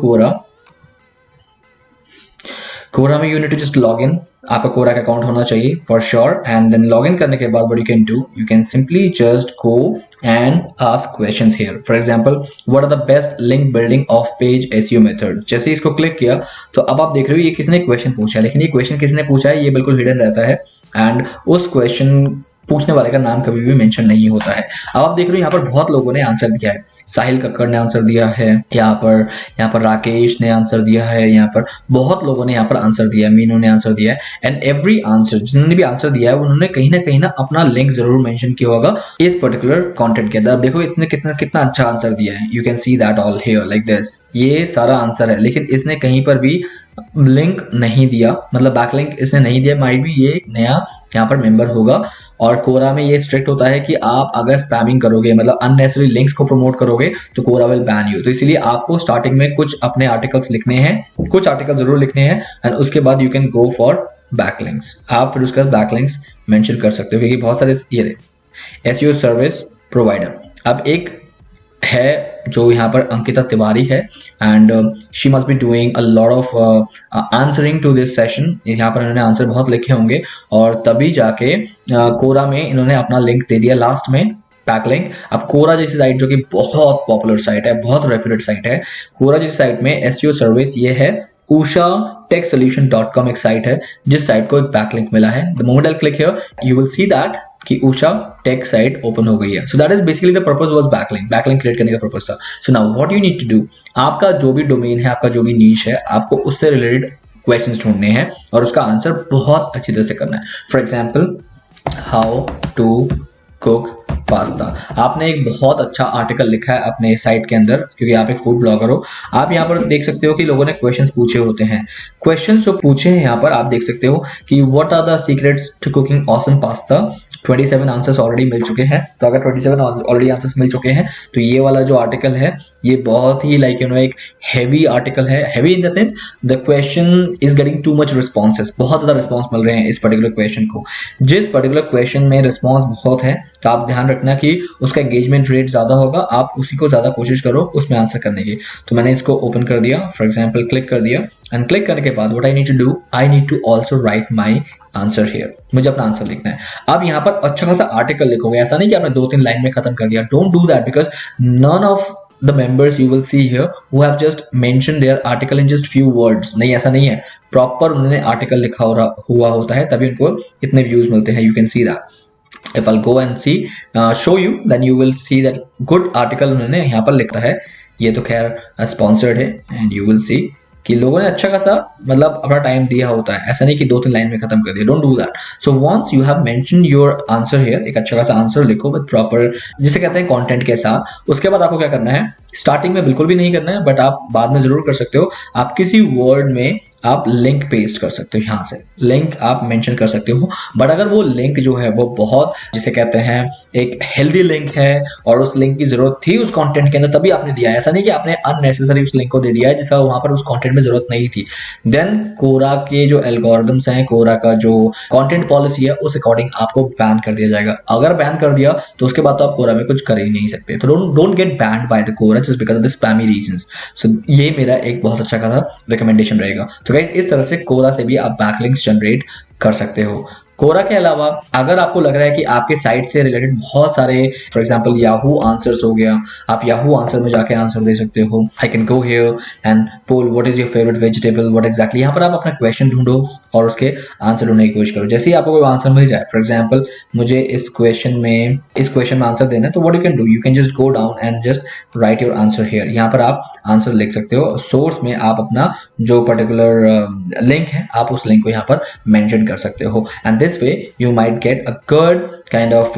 Quora में you need to just log in. आपका कोरा का अकाउंट होना चाहिए for sure, and then log in करने के बाद what you can do, you can simply just go and ask questions here. For example what are the best link building off page SEO method. जैसे इसको click किया तो अब आप देख रहे हो ये किसने क्वेश्चन पूछा है, लेकिन ये क्वेश्चन किसने पूछा है ये बिल्कुल हिडन रहता है, एंड उस क्वेश्चन पूछने वाले का नाम कभी भी मेंशन नहीं होता है। अब आप देख रहे हो यहाँ पर बहुत लोगों ने आंसर दिया है। साहिल कक्कड़ ने आंसर दिया है, यहाँ पर राकेश ने आंसर दिया है, यहाँ पर बहुत लोगों ने यहाँ पर आंसर दिया है, मीनू ने आंसर दिया है। एंड एवरी आंसर, जिन्होंने भी आंसर दिया है उन्होंने कहीं ना अपना लिंक जरूर मेंशन किया होगा इस पर्टिकुलर कंटेंट के अंदर। अब देखो इतने कितना अच्छा आंसर दिया है, you can see that all here like this. ये सारा आंसर है, लेकिन इसने कहीं पर भी लिंक नहीं दिया, मतलब बैकलिंक इसने नहीं दिया। माइट भी ये एक नया यहाँ पर मेंबर होगा, और कोरा में ये स्ट्रिक्ट होता है कि आप अगर स्पैमिंग करोगे, मतलब अननेसेसरी लिंक्स को प्रमोट करोगे, तो कोरा विल बैन यू। तो इसलिए आपको स्टार्टिंग में कुछ अपने आर्टिकल्स लिखने हैं, कुछ आर्टिकल जरूर लिखने हैं, एंड उसके बाद you can go for backlinks. आप फिर उसके बाद बैकलिंक्स मेंशन कर सकते हो, क्योंकि बहुत सारे ये एसईओ सर्विस प्रोवाइडर। अब एक है जो यहाँ पर अंकिता तिवारी है, and she must be doing a lot of answering to this session. यहाँ पर इन्होंने आंसर बहुत लिखे होंगे, और तभी जाके कोरा में इन्होंने अपना लिंक दे दिया लास्ट में, बैकलिंक। अब कोरा जैसी साइट जो कि बहुत पॉपुलर साइट है, बहुत रेप्यूटेड साइट है, कोरा जैसी साइट में एसईओ सर्विस ये है ushatechsolution.com एक साइट है, जिस साइट को एक बैकलिंक मिला है। The moment I click here you will see that कि उषा टेक साइट ओपन हो गई है। So that is basically the purpose was backlink create करने का पर्पस था। So now what you need to do, आपका जो भी डोमेन है, आपका जो भी नीश है, आपको उससे रिलेटेड क्वेश्चंस ढूंढने हैं और उसका आंसर बहुत अच्छी तरह से करना है। For example, how to cook pasta. आपने एक बहुत अच्छा आर्टिकल लिखा है अपने साइट के अंदर, क्योंकि आप एक फूड ब्लॉगर हो। आप यहाँ पर देख सकते हो कि लोगों ने क्वेश्चंस पूछे होते हैं। क्वेश्चंस जो पूछे हैं यहाँ पर आप देख सकते हो कि what are the secrets to cooking awesome pasta. 27 answers already मिल चुके हैं। तो अगर 27 ऑलरेडी आंसर्स मिल चुके हैं, तो ये वाला जो आर्टिकल है ये बहुत ही लाइक एक हैवी आर्टिकल है। Heavy in the sense the question is getting too much responses, बहुत ज्यादा रिस्पॉन्स मिल रहे हैं इस पर्टिकुलर क्वेश्चन को। जिस पर्टिकुलर क्वेश्चन में रिस्पॉन्स बहुत है, तो आप ध्यान रखना कि उसका एंगेजमेंट रेट ज्यादा होगा, आप उसी को ज्यादा कोशिश करो उसमें आंसर करने की। तो मैंने इसको ओपन कर दिया, फॉर एग्जाम्पल क्लिक कर दिया, एंड क्लिक करने के बाद what I need to do, I need to also write my answer here. मुझे अपना आंसर लिखना है। अब यहाँ पर अच्छा खासा आर्टिकल लिखोगे, ऐसा नहीं कि आपने 2-3 लाइन में खत्म कर दिया। Don't do that, because none of the members you will see here who have just mentioned their article in just few words। नहीं, ऐसा नहीं है, प्रॉपर उन्होंने आर्टिकल लिखा हुआ होता है, तभी उनको इतने व्यूज मिलते हैं। You can see that। If I'll go and see show you, then you will see that good article उन्होंने यहाँ पर लिखा है। ये तो खैर स्पॉन्सर्ड है, and you will see कि लोगों ने अच्छा खासा मतलब अपना टाइम दिया होता है, ऐसा नहीं कि 2-3 लाइन में खत्म कर दिया। Don't do that. So once you have mentioned your answer here, एक अच्छा खासा आंसर लिखो विद प्रॉपर, जिसे कहते हैं कंटेंट के साथ। उसके बाद आपको क्या करना है, स्टार्टिंग में बिल्कुल भी नहीं करना है, बट आप बाद में जरूर कर सकते हो। आप किसी वर्ड में आप लिंक पेस्ट कर सकते हो, यहाँ से लिंक आप मेंशन कर सकते हो। बट अगर वो लिंक जो है वो बहुत, जिसे कहते हैं एक हेल्दी लिंक है, और उस लिंक की जरूरत थी उस कंटेंट के अंदर, तभी आपने दिया है। ऐसा नहीं कि आपने अननेसेसरी उस लिंक को दे दिया है जिसका वहां पर उस कंटेंट में जरूरत नहीं थी। देन कोरा के जो एल्गोरिथम्स हैं, कोरा का जो कंटेंट पॉलिसी है, उस अकॉर्डिंग आपको बैन कर दिया जाएगा। अगर बैन कर दिया तो उसके बाद तो आप कोरा में कुछ कर ही नहीं सकते। तो don't get banned by the Quora just because of the spammy reasons. So ये मेरा एक बहुत अच्छा खासा रिकमेंडेशन रहेगा। तो गाइस, इस तरह से कोरा से भी आप बैकलिंक्स जनरेट कर सकते हो। कोरा के अलावा अगर आपको लग रहा है कि आपके साइट से रिलेटेड बहुत सारे, फॉर एग्जांपल याहू आंसर्स हो गया, आप याहू आंसर में जाके आंसर दे सकते हो। I can go here and poll what is your favourite vegetable, what exactly. यहाँ पर आप अपना क्वेश्चन ढूंढो और उसके आंसर ढूंढने की कोशिश करो। जैसे ही आपको कोई आंसर मिल जाए, फॉर एग्जाम्पल मुझे इस क्वेश्चन में आंसर देना है, तो what you can do, you can just go down and just right your answer here. यहाँ पर आप आंसर लिख सकते हो। सोर्स में आप अपना जो पर्टिकुलर लिंक है, आप उस लिंक को यहाँ पर मेंशन कर सकते हो, and this way you might get a good kind of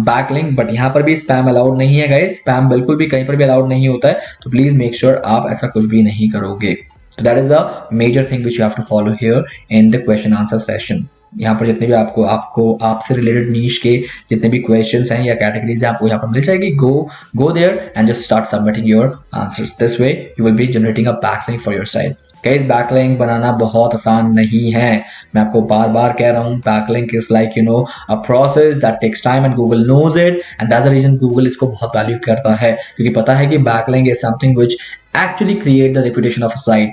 backlink। But यहाँ पर भी स्पैम अलाउड नहीं है गाइस, स्पैम बिल्कुल भी कहीं पर भी अलाउड नहीं होता है। तो प्लीज मेक श्योर आप ऐसा कुछ भी नहीं करोगे। That is the major thing which you have to follow here in the question answer session. यहाँ पर जितने भी आपको आपसे रिलेटेड नीश के जितने भी क्वेश्चंस हैं या कैटेगरीज हैं, आपको यहाँ पर मिल जाएगी। Go there and just start submitting your answers. This way you will be generating a backlink for your site. Guys, backlink बनाना बहुत आसान नहीं है, मैं आपको बार बार कह रहा हूँ। Backlink is like a process that takes time and Google knows it, and that's the reason Google इसको बहुत वैल्यू करता है, क्योंकि पता है कि backlink is something which actually create the reputation of a site.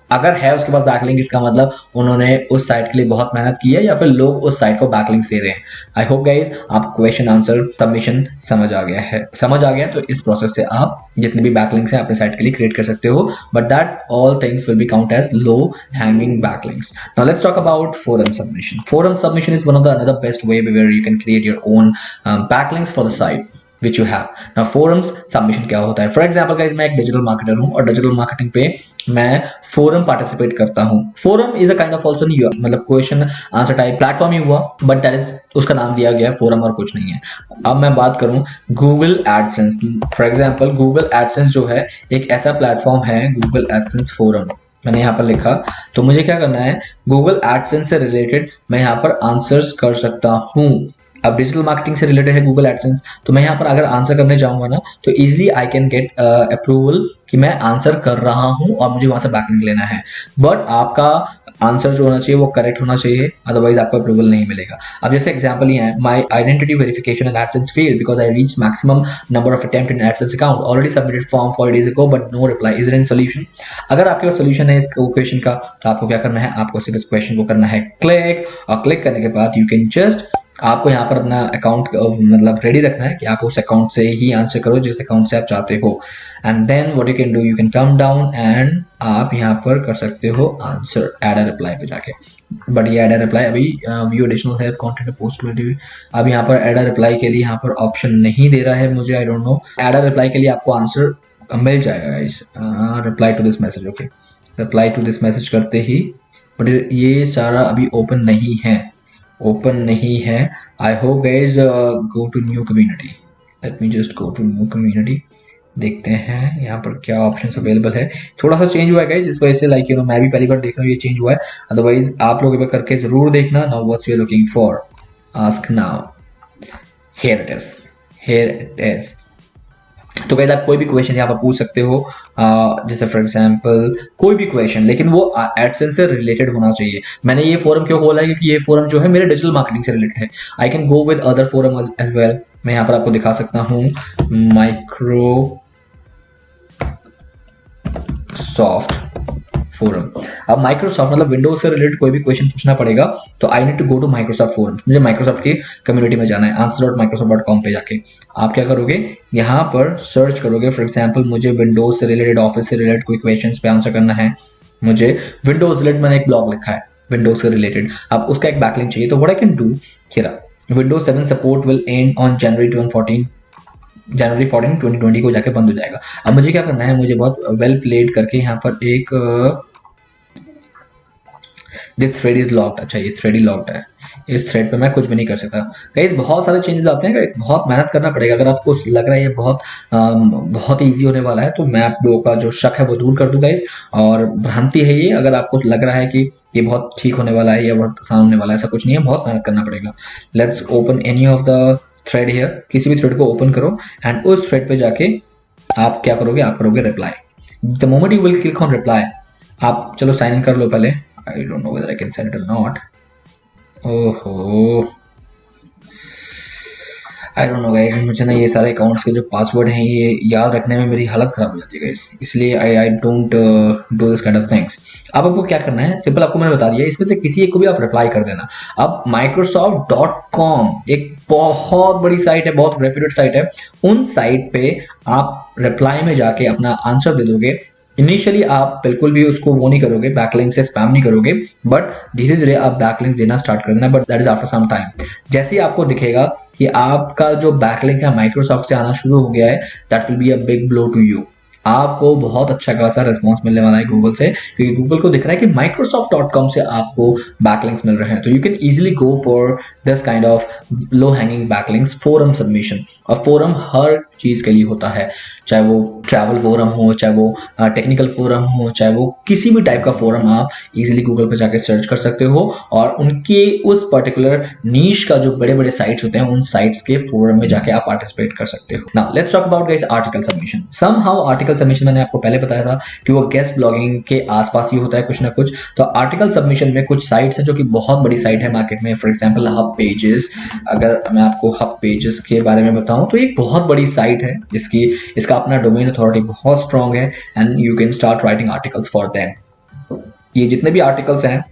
अगर है उसके पास बैकलिंक, इसका मतलब उन्होंने उस साइट के लिए बहुत मेहनत की है या फिर लोग उस साइट को बैकलिंक दे रहे हैं। आई होप गाइज आप क्वेश्चन आंसर सबमिशन समझ आ गया तो इस प्रोसेस से आप जितने भी बैकलिंक्स हैं अपने साइट के लिए क्रिएट कर सकते हो, but that all things will be count as low hanging backlinks. Now let's talk about forum submission. Forum submission is one of the another best way where you can create your own backlinks for the site which you have. Now forums submission क्या होता है? For example guys, मैं एक digital marketer हूँ और digital marketing पे मैं forum participate करता हूँ। Forum is a kind of also नहीं, मतलब क्वेश्चन आंसर टाइप प्लेटफॉर्म ही हुआ, बट दैट इज उसका नाम दिया गया फोरम और कुछ नहीं है। अब मैं बात करूँ Google AdSense, for example Google AdSense जो है एक ऐसा प्लेटफॉर्म है, गूगल एडसेंस फोरम मैंने यहाँ पर लिखा, तो मुझे क्या करना है, गूगल एडसेंस से रिलेटेड मैं यहाँ पर आंसर्स कर सकता हूँ। अब डिजिटल मार्केटिंग से रिलेटेड है गूगल एडसेंस, तो मैं यहाँ पर अगर आंसर करने जाऊंगा ना तो easily I can get approval कि मैं आंसर कर रहा हूँ और मुझे वहां से बैकलिंक लेना है। बट आपका आंसर जो होना चाहिए वो करेक्ट होना चाहिए, अदरवाइज आपको अप्रूवल नहीं मिलेगा। अब जैसे एग्जांपल ही है, my identity verification in AdSense failed because I reach maximum number of attempt in AdSense account, already submitted form 4 days ago but no reply, is there any solution? अगर आपके पास solution है इस क्वेश्चन का तो आपको क्या करना है, आपको सिर्फ इस क्वेश्चन को करना है क्लिक, और क्लिक करने के बाद यू कैन जस्ट, आपको यहाँ पर अपना अकाउंट मतलब रेडी रखना है कि आप उस अकाउंट से ही आंसर करो जिस अकाउंट से आप चाहते हो, and then what you can do, you can come down and आप यहाँ पर कर सकते हो आंसर ऐड अ रिप्लाई पे जाके। बट ये ऐड अ रिप्लाई अभी view additional help content post अब यहाँ पर ऐड अ रिप्लाई के लिए यहाँ पर ऑप्शन नहीं दे रहा है मुझे, I don't know. Add a reply के लिए आपको आंसर मिल जाएगा इस reply to this message, okay reply to this message करते ही, बट ये सारा अभी ओपन नहीं है। I hope guys go to new community, let me just go to new community, देखते हैं यहाँ पर क्या ऑप्शंस अवेलेबल है। थोड़ा सा चेंज हुआ है गाइज, इस वजह से लाइक यू नो मैं भी पहली बार देख रहा हूँ ये चेंज हुआ है, अदरवाइज आप लोग एक बार करके जरूर देखना। Now what's you looking for, ask now, here it is. तो गाइस आप कोई भी क्वेश्चन यहाँ पर पूछ सकते हो, जैसे फॉर एग्जांपल कोई भी क्वेश्चन, लेकिन वो एडसेंस से रिलेटेड होना चाहिए। मैंने ये फोरम क्यों खोला है, क्योंकि ये फोरम जो है मेरे डिजिटल मार्केटिंग से रिलेटेड है। I can go with other forum as well, मैं यहाँ पर आपको दिखा सकता हूँ माइक्रोसॉफ्ट फोरम। अब माइक्रोसॉफ्ट मतलब विंडोज से रिलेटेड कोई भी क्वेश्चन पूछना पड़ेगा तो I need to go to Microsoft forum, मुझे माइक्रोसॉफ्ट की कम्युनिटी में जाना है। answer.microsoft.com पे जाके आप क्या करोगे, यहाँ पर सर्च करोगे, फॉर एग्जांपल मुझे विंडोज से रिलेटेड, ऑफिस से रिलेटेड कोई क्वेश्चंस पे आंसर करना है, मुझे विंडोज रिलेटेड, मैंने एक ब्लॉग लिखा है विंडोज से रिलेटेड, अब उसका एक बैकलिंक चाहिए, तो what I can do here, Windows 7 support will and on January 14 2020 को जाके बंद हो जाएगा। अब मुझे क्या करना है, मुझे बहुत वेल प्लेड करके यहाँ पर एक दिस थ्रेड इज लॉक्ड, अच्छा ये थ्रेड ही लॉक्ड है, इस थ्रेड पे मैं कुछ भी नहीं कर सकता। गाइस बहुत सारे चेंजेस आते हैं गाइस, बहुत मेहनत करना पड़ेगा। अगर आपको लग रहा है ये बहुत ईजी होने वाला है तो मैं आप लोगों का जो शक है वो दूर कर दूं गाइस, और भ्रांति है ये, अगर आपको लग रहा है कि ये बहुत ठीक होने वाला है या बहुत आसान होने वाला है, ऐसा कुछ नहीं है, बहुत मेहनत करना पड़ेगा। Let's open any of the thread here, किसी भी थ्रेड को ओपन करो एंड उस थ्रेड पे जाके आप क्या करोगे, आप करोगे reply. The moment you will click on reply, आप चलो साइन इन कर लो पहले, I don't know whether I can send it or not. ओहो I don't know guys, मुझे ना ये सारे अकाउंट्स के जो पासवर्ड हैं ये याद रखने में मेरी हालत खराब हो जाती है guys, इसलिए I don't do this kind of things। अब आपको क्या करना है, सिंपल आपको मैंने बता दिया, इसमें से किसी एक को भी आप रिप्लाई कर देना। अब Microsoft.com एक बहुत बड़ी साइट है, बहुत रेप्यूटेड साइट है, उन साइट पे आप रिप्लाई में जाके अपना आंसर दे दोगे। इनिशियली आप बिल्कुल भी उसको वो नहीं करोगे, बैकलिंक से स्पैम नहीं करोगे, बट धीरे धीरे आप बैकलिंक देना स्टार्ट कर देना, but that is after some time. जैसे ही आपको दिखेगा कि आपका जो बैकलिंक है माइक्रोसॉफ्ट से आना शुरू हो गया है, that will be a big blow to you. आपको बहुत अच्छा खासा रिस्पॉन्स मिलने वाला है गूगल से, क्योंकि गूगल को दिख रहा है कि Microsoft.com से आपको बैकलिंक्स मिल रहे हैं, तो you can easily go for this kind of low hanging backlinks, forum submission. और फोरम हर चीज के लिए होता है, चाहे वो ट्रैवल फोरम हो, चाहे वो टेक्निकल फोरम हो, चाहे वो किसी भी टाइप का फोरम, आप इजीली गूगल पे जाके सर्च कर सकते हो और उनके उस पर्टिकुलर नीश का जो बड़े बड़े साइट्स होते हैं उन साइट्स के फोरम में जाके आप पार्टिसिपेट कर सकते हो। Now let's talk about guys article submission. Somehow article submission मैंने आपको पहले बताया था कि वो गेस्ट ब्लॉगिंग के आसपास ही होता है कुछ ना कुछ। तो आर्टिकल सबमिशन में कुछ साइट्स हैं जो कि बहुत बड़ी साइट है मार्केट में, फॉर एग्जांपल हब पेजेस। अगर मैं आपको हब पेजेस के बारे में बताऊं तो एक बहुत बड़ी साइट है जिसकी इसका अपना डोमेन अथॉरिटी बहुत स्ट्रांग है, and you can start writing articles for them. ये जितने भी आर्टिकल्स हैं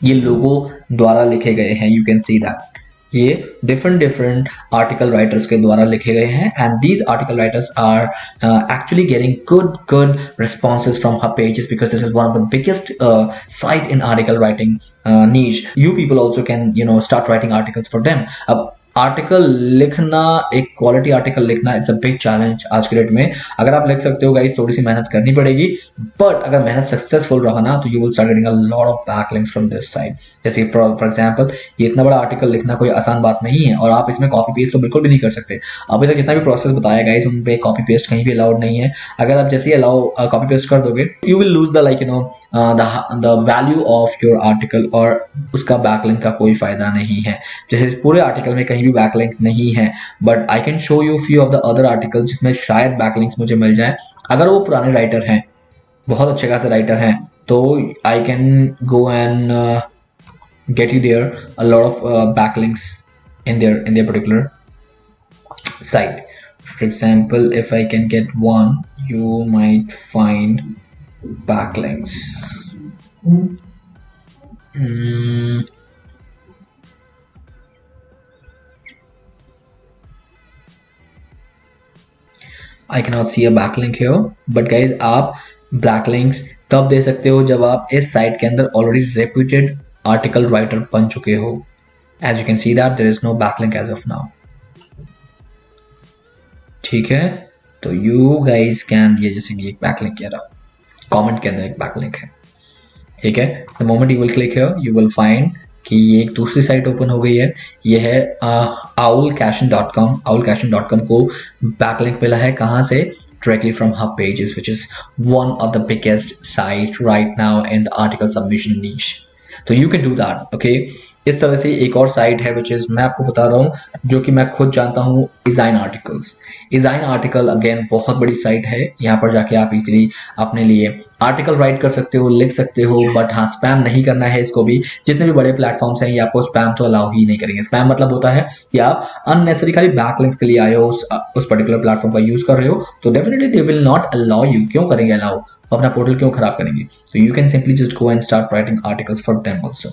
ये लोगों द्वारा लिखे गए हैं, यू कैन सी दैट ये डिफरेंट आर्टिकल राइटर्स के द्वारा लिखे गए हैं, and these article writers are actually getting good responses from her pages because this is one of the biggest site in article writing niche. You people also can start writing articles for them. अब article लिखना, एक quality article लिखना, it's a big challenge आज के date में. अगर आप लिख सकते हो गाइस, थोड़ी सी मेहनत करनी पड़ेगी, बट अगर मेहनत सक्सेसफुल रहा ना तो you will start getting a lot of backlinks from this side. जैसे फॉर एग्जांपल ये इतना बड़ा आर्टिकल लिखना कोई आसान बात नहीं है, और आप इसमें कॉपी पेस्ट तो बिल्कुल भी नहीं कर सकते. अभी तक जितना भी प्रोसेस बताया गाइस उन पे कॉपी पेस्ट कहीं भी अलाउड नहीं है. अगर आप जैसे ही कॉपी पेस्ट कर दोगे you will lose the the value of your article, और उसका बैकलिंक का कोई फायदा नहीं है. जैसे इस पूरे आर्टिकल में कहीं भी बैकलिंक नहीं है, but I can show you few of the other article जिसमें शायद बैकलिंक्स मुझे मिल जाए. अगर वो पुराने राइटर हैं, बहुत अच्छे खासे राइटर हैं, तो I can go and get you there a lot of backlinks in their particular site. For example, if I can get one, you might find backlinks. I cannot see a backlink here, but guys आप backlinks तब दे सकते हो जब आप इस site के अंदर already reputed article writer बन चुके हो. As you can see that there is no backlink as of now. ठीक है, तो you guys can, ये जैसे कि एक बैकलिंक कह रहा, कमेंट के अंदर एक बैकलिंक है. ठीक है, the moment you will click here you will find कि ये एक दूसरी साइट ओपन हो गई है. ये है owlcaching.com. owlcaching.com को बैकलिंक मिला है कहाँ से? Directly from her pages, which is one of the biggest site right now in the article submission niche. So you can do that, okay? इस तरह से एक और साइट है which is, मैं आपको बता रहा हूँ जो कि मैं खुद जानता हूँ, design articles. Design article again बहुत बड़ी साइट है. यहाँ पर जाके आप इजीली अपने लिए आर्टिकल राइट कर सकते हो, लिख सकते हो, बट हाँ स्पैम नहीं करना है इसको भी. जितने भी बड़े प्लेटफॉर्म्स हैं ये आपको स्पैम तो अलाउ ही नहीं करेंगे. स्पैम मतलब होता है कि आप अननेसेसरी खाली बैकलिंक्स के लिए आए हो, उस पर्टिकुलर प्लेटफॉर्म का यूज कर रहे हो, तो definitely they will not allow you. क्यों करेंगे अलाउ? अपना पोर्टल क्यों खराब करेंगे? तो you can simply just go and start writing articles for them also.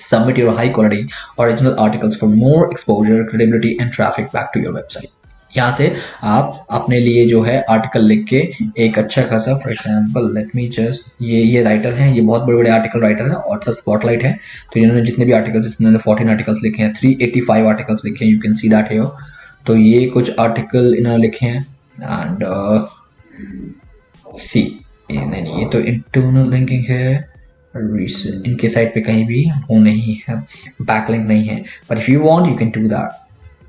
Submit your high quality original articles for more exposure, credibility and traffic back to your website. यहाँ से आप अपने लिए जो है आर्टिकल लिख के एक अच्छा खासा, for example let me just, ये राइटर हैं, ये बहुत बड़े बड़े आर्टिकल राइटर हैं, ऑथर स्पॉटलाइट है. तो इन्होंने जितने भी आर्टिकल्स, इन्होंने 14 आर्टिकल्स लिखे हैं, 385 आर्टिकल्स लिखे हैं, you can see that here. तो ये कुछ आर्टिकल इन्होंने लिखे हैं, एंड सी नहीं, ये तो इंटरनल लिंकिंग है. इनके साइट पे कहीं भी वो नहीं है, बैकलिंक नहीं है, but if you want you can do that.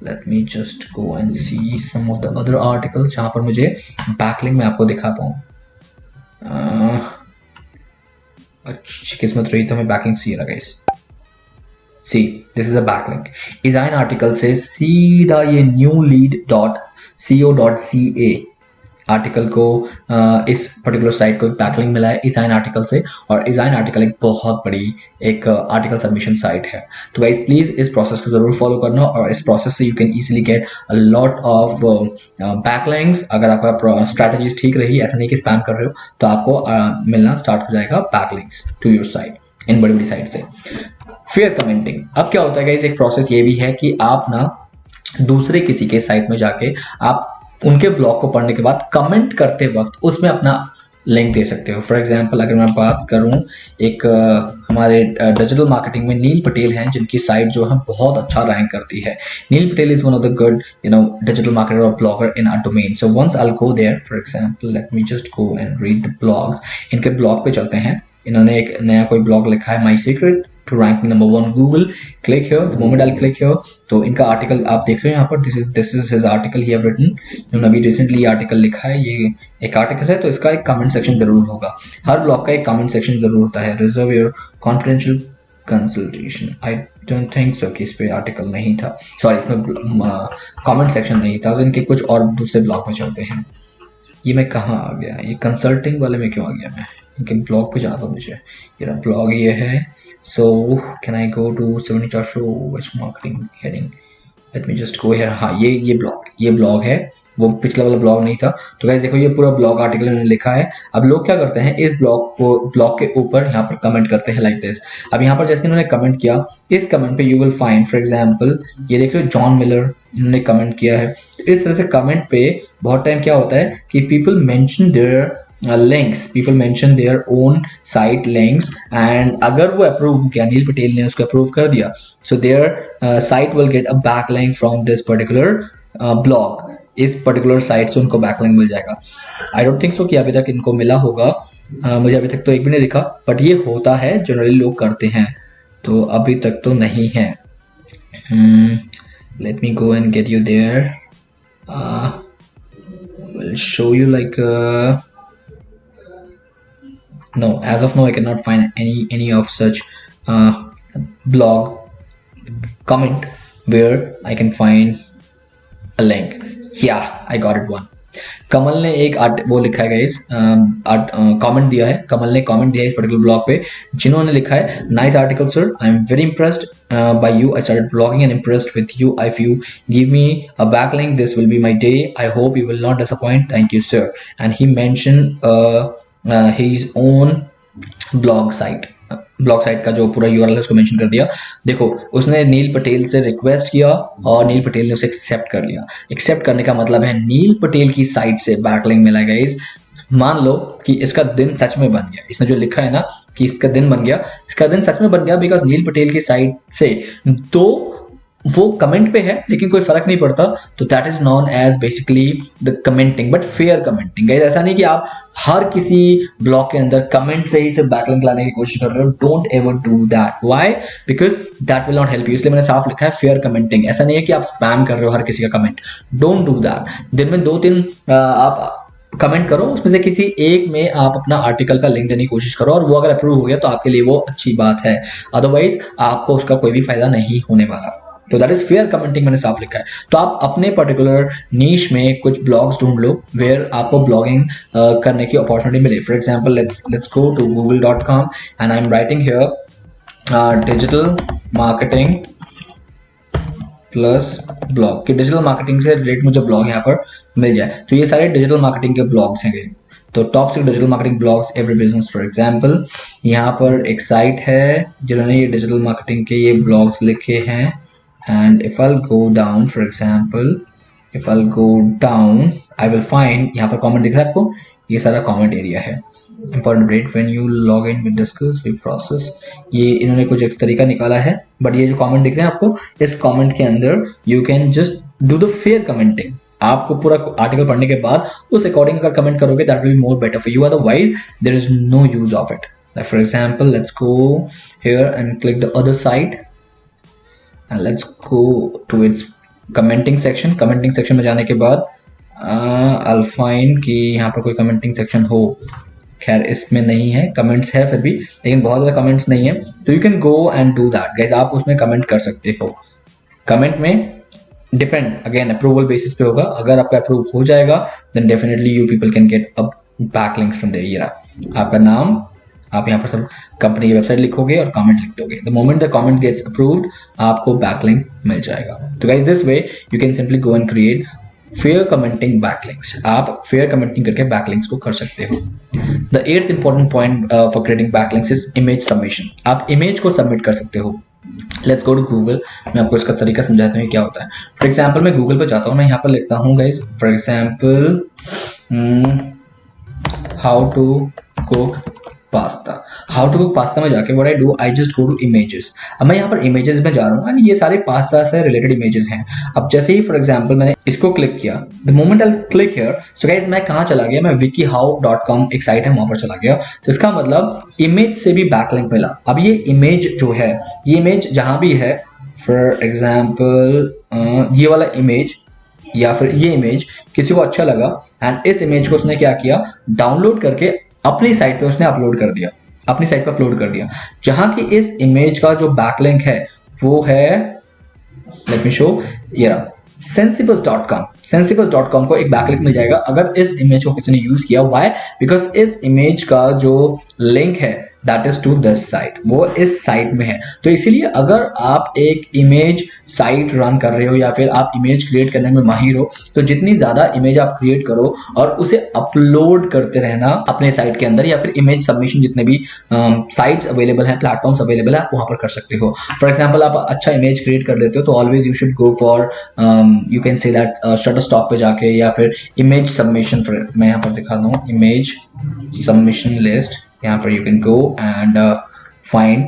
Let me just go and see some of the other articles जहां पर मुझे बैकलिंक मैं आपको दिखा पाऊँ. अच्छी किस्मत रही तो मैं बैकलिंक सी रहा guys. See this is a backlink. Design article से सीधा ये newlead.co.ca आर्टिकल को इस पर्टिकुलर साइट को बैकलिंक मिला है डिजाइन आर्टिकल से. और डिजाइन आर्टिकल एक बहुत बड़ी एक आर्टिकल सबमिशन साइट है. तो गाइस प्लीज इस प्रोसेस को जरूर फॉलो करना, और इस प्रोसेस से you can easily get a lot of backlinks. अगर आपका स्ट्रैटेजीज ठीक रही, ऐसा नहीं कि स्पैम कर रहे हो, तो आपको मिलना स्टार्ट हो जाएगा बैकलिंक्स टू योर साइट इन बड़ी बड़ी साइट से. फिर कमेंटिंग. अब क्या होता है गाइस, एक प्रोसेस ये भी है कि आप ना दूसरे किसी के साइट में जाके आप उनके ब्लॉग को पढ़ने के बाद कमेंट करते वक्त उसमें अपना लिंक दे सकते हो. फॉर एग्जांपल अगर मैं बात करूं, एक हमारे डिजिटल मार्केटिंग में नील पटेल हैं जिनकी साइट जो है बहुत अच्छा रैंक करती है. Neil Patel is one of the good digital marketer और blogger in our domain. So once I will go there, for example let me just go and read the blogs. इनके blog पे चलते हैं. इन्होंने एक नया कोई ब्लॉग लिखा है, my secret to rank me number 1 Google. Click here. The moment I'll click here, तो इनका आर्टिकल आप देख रहे हो यहाँ पर. this is his article he have written. इन्होंने अभी रिसेंटली ये आर्टिकल लिखा है. ये एक आर्टिकल है, तो इसका एक कमेंट सेक्शन जरूर होगा. हर ब्लॉग का एक कमेंट सेक्शन जरूर होता है. Reserve your confidential consultation. I don't think so कि इस पे आर्टिकल नहीं था, सॉरी इसमें कमेंट सेक्शन नहीं था. तो इनके कुछ और दूसरे ब्लॉग में चलते हैं. ये मैं कहाँ आ गया, ये कंसल्टिंग वाले में क्यों आ गया? मैं इनके ब्लॉग पे जाना था मुझे. ये ब्लॉग ये है. So can I go to 74 show which marketing heading? Let me just go here. हाँ ये ब्लॉग है. वो पिछला वाला ब्लॉग नहीं था। तो गाइस देखो ये पूरा ब्लॉग आर्टिकल इन्होंने लिखा है। अब लोग क्या करते हैं, इस ब्लॉग के ऊपर यहाँ पर कमेंट करते हैं लाइक दिस। अब यहाँ पर जैसे इन्होंने कमेंट किया, इस कमेंट पे you will find for example ये देख रहे हो जॉन मिलर इन्होंने कमेंट किया है। तो इस तरह से कमेंट पे बहुत टाइम क्या होता है कि people mention their links, people mention their own site links, and अगर वो अप्रूव किया, नील पटेल ने उसको अप्रूव कर दिया, so their site will get a backlink from this particular blog। इस पर्टिकुलर साइट से उनको बैकलिंक मिल जाएगा। आई डोंट थिंक सो कि अभी तक इनको मिला होगा, मुझे अभी तक तो एक भी नहीं दिखा, बट ये होता है, जनरली लोग करते हैं, तो अभी तक तो नहीं है। Let me go and get you there, will show you like no, as of now I cannot find any of such blog comment where I can find a link। yeah, I got it one। कमल ने एक वो लिखा है guys, comment दिया है, कमल ने comment दिया है इस पर्टिकुलर ब्लॉग पे, जिन्होंने लिखा है nice article sir, I am very impressed by you, I started blogging and impressed with you, if you give me a backlink this will be my day, I hope you will not disappoint, thank you sir. And he mention his own blog site का जो पूरा URL है उसको mention कर दिया। देखो उसने नील पटेल से रिक्वेस्ट किया और नील पटेल ने उसे एक्सेप्ट कर लिया। एक्सेप्ट करने का मतलब है नील पटेल की साइट से बैकलिंक मिला गाइस। मान लो कि इसका दिन सच में बन गया, इसने जो लिखा है ना कि इसका दिन बन गया, इसका दिन सच में बन गया बिकॉज नील पटेल की साइट से तो वो कमेंट पे है लेकिन कोई फर्क नहीं पड़ता, तो that is known as basically the commenting, but fair commenting. Guys ऐसा नहीं कि आप हर किसी ब्लॉग के अंदर कमेंट से ही सिर्फ बैकलिंक लाने की कोशिश कर रहे हो, don't ever do that. Why? Because that will not help you. इसलिए मैंने साफ लिखा है फेयर कमेंटिंग। ऐसा नहीं है कि आप स्पैम कर रहे हो हर किसी का कमेंट, डोंट डू दैट। दिन में 2-3 आप कमेंट करो, उसमें से किसी एक में आप अपना आर्टिकल का लिंक देने की कोशिश करो, और वो अगर अप्रूव हो गया तो आपके लिए वो अच्छी बात है, अदरवाइज आपको उसका कोई भी फायदा नहीं होने वाला। तो दैट इज फेयर कमेंटिंग, मैंने साफ लिखा है। तो आप अपने पर्टिकुलर नीश में कुछ ब्लॉग्स ढूंढ लो वेयर आपको ब्लॉगिंग करने की अपॉर्चुनिटी मिले। For example let's go to google.com and I am writing here digital marketing plus blog, कि डिजिटल मार्केटिंग से रिलेटेड मुझे ब्लॉग यहाँ पर मिल जाए। तो ये सारे डिजिटल मार्केटिंग के ब्लॉग्स हैं गाइस। तो top 6 digital marketing blogs every business for example. यहाँ पर एक साइट है जिन्होंने ये डिजिटल मार्केटिंग के ये ब्लॉग्स लिखे हैं, and if I'll go down, for example if I'll go down I will find, यहाँ पर comment दिख रहा है आपको, ये सारा comment area है। important rate when you log in with discuss with process, ये इन्होंने कुछ एक तरीका निकाला है, बट ये जो comment दिख रहे हैं आपको, इस comment के अंदर you can just do the fair commenting। आपको पूरा आर्टिकल पढ़ने के बाद उस अकॉर्डिंग अगर कमेंट करोगे that will be more better for you, otherwise there is no use of it। like for example let's go here and click the other side and let's go to its commenting section। commenting section में जाने के बाद I'll find कि यहाँ पर कोई commenting section हो, खैर इसमें नहीं है, comments है फिर भी, लेकिन बहुत ज़्यादा comments नहीं है, तो you can go and do that guys। आप उसमें comment कर सकते हो। comment में डिपेंड अगेन अप्रूवल बेसिस पे होगा, अगर आपका अप्रूव हो जाएगा then definitely you people can get a backlinks from there। ये रहा आपका नाम, आप यहाँ पर सब कंपनी की वेबसाइट लिखोगे और कमेंट लिख दोगे, the moment the comment gets approved आपको बैकलिंक मिल जाएगा। तो guys this way you can simply go and create fair commenting backlinks. आप फेयर कमेंटिंग करके बैकलिंक्स को कर सकते हो। The 8th important point for creating backlinks is image submission. आप इमेज को सबमिट कर सकते हो। लेट्स गो टू गूगल, मैं आपको इसका तरीका समझाता हूँ क्या होता है। फॉर एग्जाम्पल मैं गूगल पर जाता हूँ, मैं यहाँ पर लिखता हूँ guys for example how to cook pasta. How to cook pasta में जाके what I do, I just go to images. अब मैं यहाँ पर इमेजेस में जा रहा हूँ एंड ये सारे पास्ता से रिलेटेड इमेजेस हैं। अब जैसे ही फॉर एग्जांपल मैंने इसको क्लिक किया, the moment I click here, so guys मैं कहाँ चला गया, मैं wikihow.com एक साइट है वहां पर चला गया। तो इसका मतलब इमेज से भी बैकलिंक मिला। अब ये इमेज जो है, ये इमेज जहां भी है, फॉर एग्जाम्पल ये वाला इमेज या फिर ये इमेज किसी को अच्छा लगा एंड इस इमेज को उसने क्या किया, डाउनलोड करके अपनी साइट पे उसने अपलोड कर दिया, अपनी साइट पे अपलोड कर दिया, जहां की इस इमेज का जो बैकलिंक है वो है, लेट मी शो, ये रहा sensibus.com। sensibus.com को एक बैकलिंक मिल जाएगा अगर इस इमेज को किसी ने यूज किया। व्हाई? बिकॉज इस इमेज का जो लिंक है that is to this site, वो इस साइट में है। तो इसीलिए अगर आप एक इमेज साइट रन कर रहे हो या फिर आप इमेज क्रिएट करने में माहिर हो, तो जितनी ज्यादा इमेज आप क्रिएट करो और उसे अपलोड करते रहना अपने साइट के अंदर, या फिर इमेज सबमिशन जितने भी साइट्स अवेलेबल है, प्लेटफॉर्म्स अवेलेबल है, आप वहां पर कर सकते हो। फॉर एग्जाम्पल आप अच्छा इमेज क्रिएट कर लेते हो तो always you should go for you can say that Shutterstock पे जाके, या फिर इमेज सबमिशन, मैं यहाँ पर दिखा दूँ इमेज सबमिशन लिस्ट, यहाँ पर you can go and find,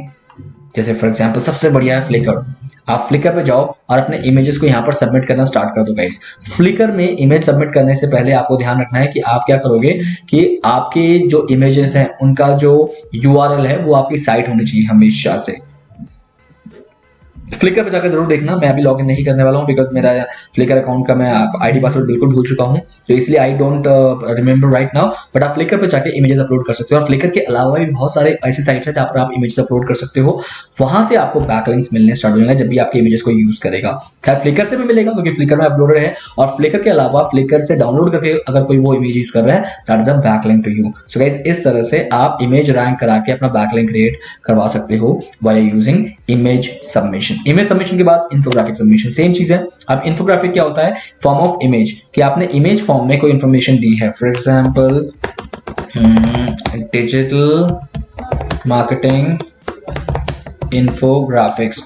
जैसे फॉर एग्जांपल सबसे बढ़िया है फ्लिकर। आप फ्लिकर पे जाओ और अपने इमेजेस को यहाँ पर सबमिट करना स्टार्ट कर दो गाइस। फ्लिकर में इमेज सबमिट करने से पहले आपको ध्यान रखना है कि आप क्या करोगे कि आपके जो इमेजेस हैं उनका जो URL है वो आपकी साइट होनी चाहिए हमेशा से। फ्लिकर पे जाकर जरूर देखना, मैं अभी लॉगिन नहीं करने वाला हूँ बिकॉज मेरा फ्लिकर अकाउंट का मैं आईडी पासवर्ड बिल्कुल भूल चुका हूँ, तो इसलिए I don't remember right now. But आप फ्लिकर पे जाके इमेजेस अपलोड कर सकते हो, और फ्लिकर के अलावा भी बहुत सारे ऐसे साइट्स हैं जहाँ पर आप इमेजेस अपलोड कर सकते हो। वहां से आपको बैकलिंक्स मिलने स्टार्ट हो जाएंगे जब भी आपके इमेजेस को यूज करेगा। खैर फ्लिकर से भी मिलेगा क्योंकि फ्लिकर में अपलोडर है, और फ्लिकर के अलावा फ्लिकर से डाउनलोड करके अगर कोई वो इमेज यूज कर रहा है that is a backlink to you. So guys इस तरह से आप इमेज रैंक करा के अपना बैकलिंक क्रिएट करवा सकते हो by using image submission. Image submission के बाद इंफोग्राफिक सबमिशन, सेम चीज है। अब इंफोग्राफिक क्या होता है, फॉर्म ऑफ इमेज, कि आपने इमेज फॉर्म में कोई इंफॉर्मेशन दी है, for example digital marketing infographics,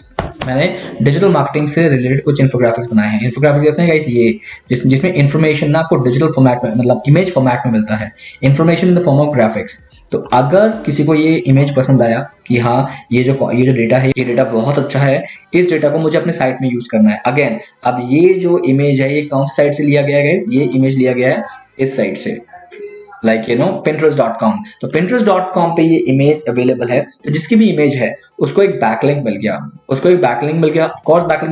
मैंने डिजिटल मार्केटिंग से रिलेटेड कुछ इन्फोग्राफिक्स बनाए हैं। इन्फोग्राफिक्स कहते हैं गाइस ये जिसमें इंफॉर्मेशन ना आपको डिजिटल फॉर्मेट में, मतलब इमेज फॉर्मेट में मिलता है, information in the form of graphics. तो अगर किसी को ये इमेज पसंद आया कि हाँ ये जो डेटा है ये डेटा बहुत अच्छा है, इस डेटा को मुझे अपने साइट में यूज करना है। अगेन अब ये जो इमेज है ये कौन सी साइट से लिया गया है गाइस, ये इमेज लिया गया है इस साइट से, लाइक Pinterest.com। तो Pinterest.com पे ये इमेज अवेलेबल है, तो जिसकी भी इमेज है उसको एक बैकलिंक मिल गया, ऑफ कोर्स बैकलिंक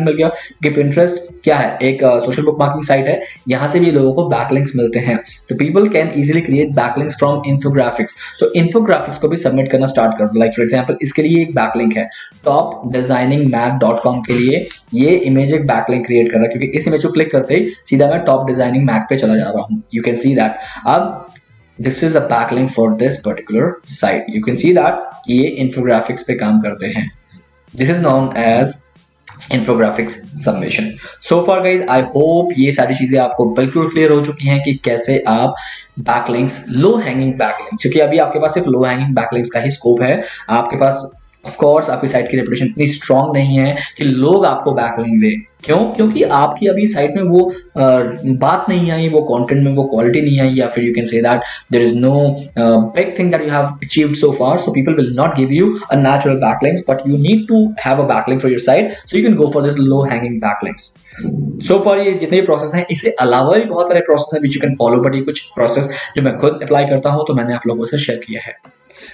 मिल गया क्योंकि Pinterest क्या है, एक सोशल बुक मार्केटिंग साइट है, यहाँ से भी लोगों को बैकलिंक्स मिलते हैं। तो people can easily create backlinks from infographics. तो इन्फोग्राफिक्स को भी सबमिट करना स्टार्ट कर दो। लाइक फॉर एग्जांपल इसके लिए एक बैकलिंक है, topdesigningmac.com के लिए ये इमेज एक बैकलिंक क्रिएट कर रहा है, क्योंकि इस इमेज को क्लिक करते ही सीधा मैं टॉप डिजाइनिंग मैक पे चला जा रहा हूँ। यू कैन सी दैट अब this is a backlink for this particular site. You can see that ये infographics पे काम करते हैं। This is known as infographics submission. So far guys, I hope ये सारी चीजें आपको बिल्कुल क्लियर हो चुकी हैं कि कैसे आप backlinks, low hanging backlinks, क्योंकि अभी आपके पास सिर्फ low hanging backlinks का ही स्कोप है। आपके पास ऑफ कोर्स आपकी साइट की रेपुटेशन इतनी स्ट्रांग नहीं है कि लोग आपको बैकलिंक दे। क्यों? क्योंकि आपकी अभी साइट में वो बात नहीं आई, वो कंटेंट में वो क्वालिटी नहीं आई, या फिर you can say that there is no big thing that you have achieved so far, so people will not give you a natural backlinks, but you need to have a backlink for your site, so you can go for this low hanging backlinks. So for ये जितने भी process हैं, इससे अलावा भी बहुत सारे process हैं which you can follow, but ये कुछ प्रोसेस जो मैं खुद अप्लाई करता हूँ तो मैंने आप लोगों से शेयर किया है।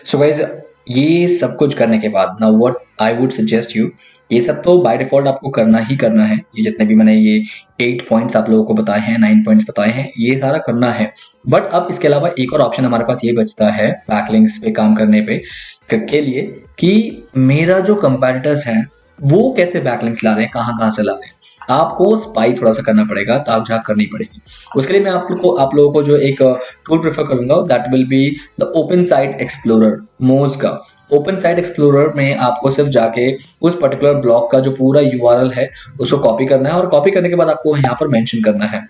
सो गाइज ये सब कुछ करने के बाद now what I would suggest you, ये सब तो बाय डिफॉल्ट आपको करना ही करना है। ये जितने भी मैंने ये 8 पॉइंट्स आप लोगों को बताए हैं, 9 पॉइंट्स बताए हैं, ये सारा करना है। बट अब इसके अलावा एक और ऑप्शन हमारे पास ये बचता है बैकलिंक्स पे काम करने पे के लिए कि मेरा जो कंपैटिटर्स हैं वो कैसे बैकलिंक्स ला रहे हैं, कहाँ से ला रहे हैं। आपको स्पाई थोड़ा सा करना पड़ेगा, ताक झाक करनी पड़ेगी। उसके लिए मैं आप लोगों को जो एक टूल प्रेफर करूंगा that will be the open site explorer, मोज का। ओपन साइट एक्सप्लोरर में आपको सिर्फ जाके उस पर्टिकुलर ब्लॉग का जो पूरा URL है उसको कॉपी करना है, और कॉपी करने के बाद आपको यहाँ पर मेंशन करना है।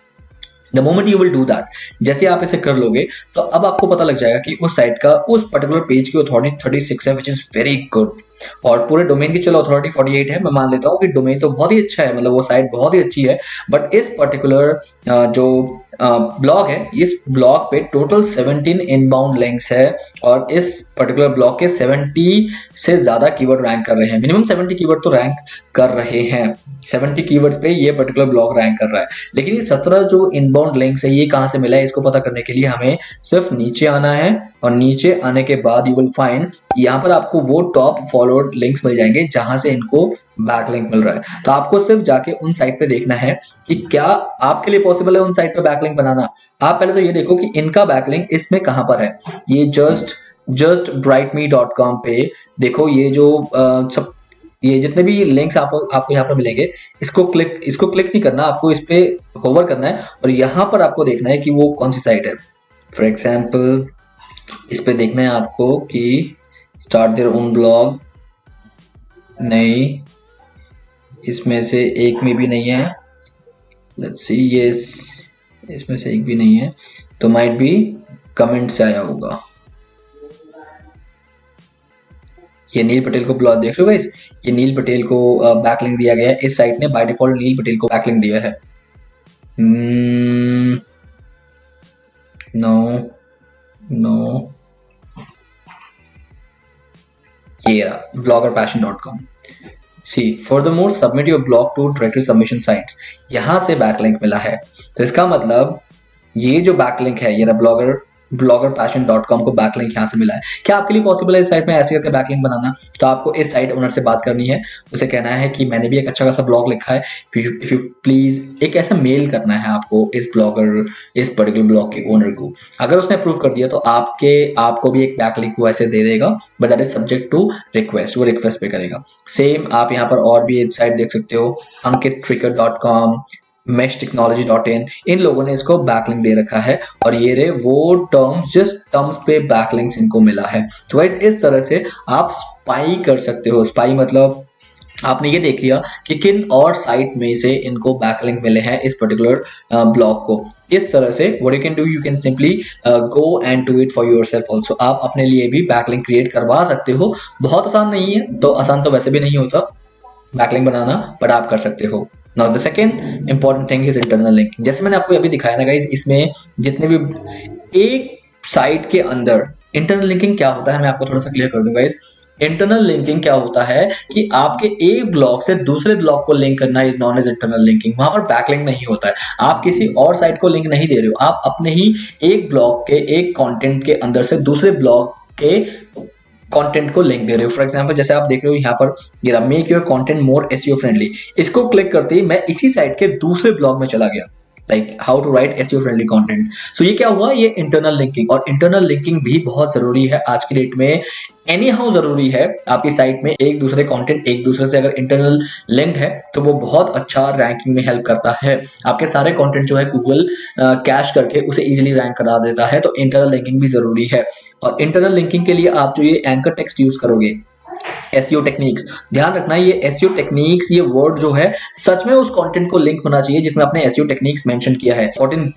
The moment you will do that, जैसे आप इसे कर लोगे तो अब आपको पता लग जाएगा कि उस साइट का उस पर्टिकुलर पेज की अथॉरिटी 36 है, विच इज वेरी गुड। और पूरे डोमेन की चलो अथॉरिटी 48 है, मैं मान लेता हूँ कि डोमेन तो बहुत ही अच्छा है, मतलब वो साइट बहुत ही अच्छी है, बट इस पर्टिकुलर जो ब्लॉग है, इस ब्लॉग पे टोटल 17 इनबाउंड लिंक्स है, और इस पर्टिकुलर ब्लॉग के 70 से ज्यादा कीवर्ड रैंक कर रहे हैं। मिनिमम 70 कीवर्ड तो रैंक कर रहे हैं, 70 कीवर्ड्स पे ये पर्टिकुलर ब्लॉग रैंक कर रहा है। लेकिन ये 17 जो इनबाउंड लिंक्स है ये कहाँ से मिला है, इसको पता करने के लिए हमें सिर्फ नीचे आना है, और नीचे आने के बाद यू विल फाइंड यहाँ पर आपको वो टॉप फॉलोड लिंक्स मिल जाएंगे जहां से इनको बैकलिंक मिल रहा है। तो आपको सिर्फ जाके उन साइट पे देखना है कि क्या आपके लिए पॉसिबल है उन साइट पे बैकलिंक बनाना। आप पहले तो ये देखो कि इनका बैकलिंक इसमें कहां पर है। ये जस्ट brightme.com पे देखो, ये जो सब ये जितने भी लिंक्स आपको यहाँ पर मिलेंगे, इसको क्लिक नहीं करना, आपको इस पे होवर करना है और यहाँ पर आपको देखना है कि वो कौन सी साइट है। फॉर एग्जाम्पल इस पे देखना है आपको कि स्टार्ट देयर ओन ब्लॉग, नहीं, इसमें से एक में भी नहीं है। लेट्स सी, यस, इसमें से एक भी नहीं है, तो माइट बी कमेंट से आया होगा। ये नील पटेल को ब्लॉग देख रहे हो गाइस, ये नील पटेल को बैकलिंक दिया गया है। इस साइट ने बाय डिफॉल्ट नील पटेल को बैकलिंक दिया है। नो नो, ये रहा bloggerpassion.com। See furthermore submit your blog to directory submission sites, यहां से बैकलिंक मिला है। तो इसका मतलब ये जो बैकलिंक है, ये bloggerpassion.com को बैकलिंक यहाँ से मिला है। क्या आपके लिए पॉसिबल है इस साइट में ऐसे करके बैकलिंक बनाना? तो आपको इस साइट ओनर से बात करनी है, उसे कहना है कि मैंने भी एक अच्छा खासा ब्लॉग लिखा है, इफ यू प्लीज, एक ऐसा मेल करना है आपको इस पर्टिकुलर ब्लॉग के ओनर को। अगर उसने अप्रूव कर दिया तो आपको भी एक बैकलिंक वो ऐसे दे देगा, but that is subject to request, वो रिक्वेस्ट पे करेगा। सेम आप यहाँ पर और भी एक साइट देख सकते हो, ankittricker.com, meshtechnology.in, इन लोगों ने इसको बैकलिंक दे रखा है, और ये रे वो टर्म्स, जिस टर्म्स पे बैकलिंक्स इनको मिला है। तो गाइस इस तरह से आप स्पाई कर सकते हो। स्पाई मतलब आपने ये देख लिया कि किन और साइट में से इनको बैकलिंक मिले हैं इस पर्टिकुलर ब्लॉग को। इस तरह से what you can do, you can simply go and do it for yourself also. आप अपने लिए भी बैकलिंक क्रिएट करवा सकते हो। बहुत आसान नहीं है, तो आसान तो वैसे भी नहीं होता बैकलिंक बनाना, बट आप कर सकते हो। Now the second important thing is internal linking। जैसे मैंने आपको अभी दिखाया ना गाइज, इसमें जितने भी एक साइट के अंदर इंटरनल लिंकिंग क्या होता है, मैं आपको थोड़ा सा क्लियर कर दूं गाइज। इंटरनल लिंकिंग क्या होता है कि आपके एक ब्लॉग से दूसरे ब्लॉग को लिंक करना is known as internal linking. वहां पर बैकलिंक नहीं होता है, आप किसी और साइट को लिंक नहीं दे रहे हो, आप अपने ही एक ब्लॉग के एक कंटेंट के अंदर से दूसरे ब्लॉग के कंटेंट को लिंक दे रहे हो। फॉर एग्जांपल जैसे आप देख रहे हो यहाँ पर ये रहा, make your content more SEO friendly, इसको क्लिक करते ही मैं इसी साइट के दूसरे ब्लॉग में चला गया, like how to write SEO friendly content. So ये क्या हुआ, ये इंटरनल लिंकिंग। और इंटरनल लिंकिंग भी बहुत जरूरी है आज की डेट में, एनी हाउ जरूरी है। आपकी साइट में एक दूसरे कंटेंट एक दूसरे से अगर इंटरनल लिंक है तो वो बहुत अच्छा रैंकिंग में हेल्प करता है। आपके सारे कंटेंट जो है गूगल कैश करके उसे इजीली रैंक करा देता है, तो इंटरनल लिंकिंग भी जरूरी है। और इंटरनल लिंकिंग के लिए आप जो ये एंकर टेक्स्ट यूज करोगे, एसईओ टेक्निक्स, ध्यान रखना ये एसईओ टेक्निक्स, ये वर्ड जो है सच में उस कंटेंट को लिंक होना चाहिए जिसमें आपने एसईओ टेक्निक्स मेंशन किया है। 14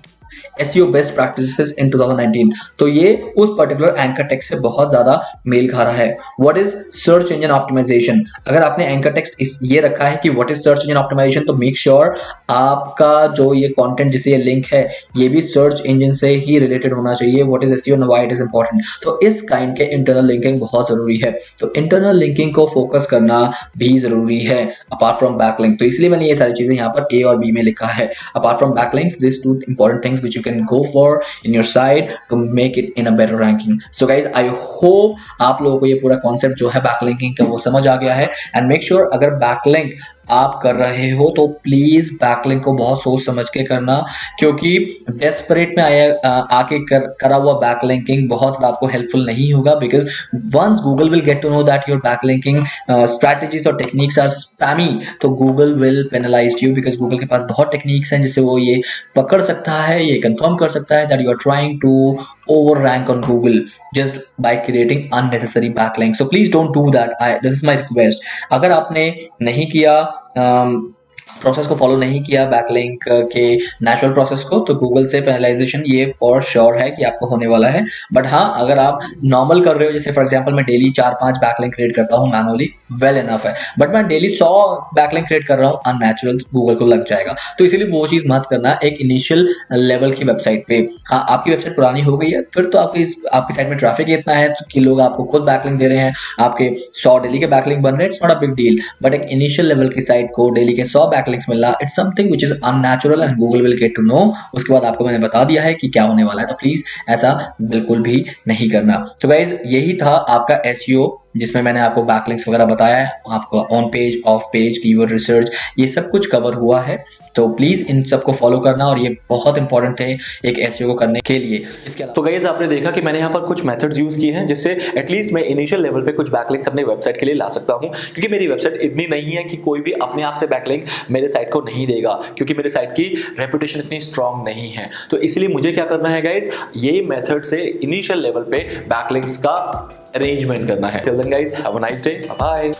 SEO बेस्ट प्रैक्टिसेस इन 2019, तो ये उस पर्टिकुलर एंकर टेक्स्ट से बहुत ज्यादा मेल खा रहा है। What is search engine optimization, अगर आपने एंकर टेक्स्ट ये रखा है कि what is search engine optimization, तो मेक श्योर आपका जो ये कंटेंट जिसे ये लिंक है ये भी सर्च इंजन से ही रिलेटेड होना चाहिए। What is SEO, why it is important, तो इस काइंड के इंटरनल लिंकिंग बहुत जरूरी है। तो इंटरनल लिंकिंग को फोकस करना भी जरूरी है अपार्ट फ्रॉम बैकलिंक। तो इसलिए मैंने ये सारी चीजें यहाँ पर A और B में लिखा है। Apart from backlinks, this two important things which you can go for in your site to make it in a better ranking. So guys, I hope आप लोगों को ये पूरा कॉन्सेप्ट जो है बैकलिंकिंग का वो समझ आ गया है। एंड मेक श्योर अगर बैकलिंक आप कर रहे हो तो प्लीज बैकलिंक को बहुत सोच समझ के करना, क्योंकि डेस्परेट में आके करा हुआ बैकलिंकिंग बहुत आपको हेल्पफुल नहीं होगा। Because once Google will get to know that your backlinking strategies और टेक्निक्स आर स्पैमी, तो Google will penalize you, because Google के पास बहुत टेक्निक्स हैं जिससे वो ये पकड़ सकता है, ये कंफर्म कर सकता है that you are trying to over rank on Google just by creating unnecessary backlinks. So please don't do that. This is my request. अगर आपने नहीं किया प्रोसेस को फॉलो नहीं किया बैकलिंक के नेचुरल प्रोसेस को, तो गूगल से पेनलाइजेशन ये फॉर श्योर है कि आपको होने वाला है। बट हाँ, अगर आप नॉर्मल कर रहे हो, जैसे फॉर एग्जांपल मैं डेली 4-5 बैकलिंक क्रिएट करता हूँ मैनुअली, वेल इनफ है। बट मैं डेली 100 बैकलिंक क्रिएट कर रहा हूँ अननेचुरल, गूगल को लग जाएगा। तो इसीलिए वो चीज मत करना एक इनिशियल लेवल की वेबसाइट पे। हाँ, आपकी वेबसाइट पुरानी हो गई है, फिर तो आपकी साइट में ट्रैफिक इतना है कि लोग आपको खुद बैकलिंक दे रहे हैं, आपके 100 डेली के बैकलिंक बन रहे हैं, it's not a big deal. But एक इनिशियल लेवल की साइट को डेली के 100 बैकलिंक्स मिलना, it's something which is unnatural and Google will get to know. उसके बाद आपको मैंने बता दिया है कि क्या होने वाला है, तो प्लीज ऐसा बिल्कुल भी नहीं करना। तो गाइज यही था आपका SEO, जिसमें मैंने आपको बैकलिंक्स वगैरह बताया है, आपको on page, of page, keyword research, ये सब कुछ कवर हुआ है। तो प्लीज इन सबको फॉलो करना, और ये बहुत इंपॉर्टेंट है एक SEO को करने के लिए। इसके अलावा तो गाइस आपने देखा कि मैंने यहाँ पर कुछ मेथड्स यूज किए हैं जिससे एटलीस्ट मैं इनिशियल लेवल पे कुछ बैकलिंक्स अपने वेबसाइट के लिए ला सकता हूँ, क्योंकि मेरी वेबसाइट इतनी नहीं है कि कोई भी अपने आप से बैकलिंक मेरे साइट को नहीं देगा, क्योंकि मेरे साइट की रेपुटेशन इतनी स्ट्रांग नहीं है। तो इसलिए मुझे क्या करना है गाइज, ये मेथड से इनिशियल लेवल पे बैकलिंक्स का अरेंजमेंट करना है। Till then guys, have a nice day, bye.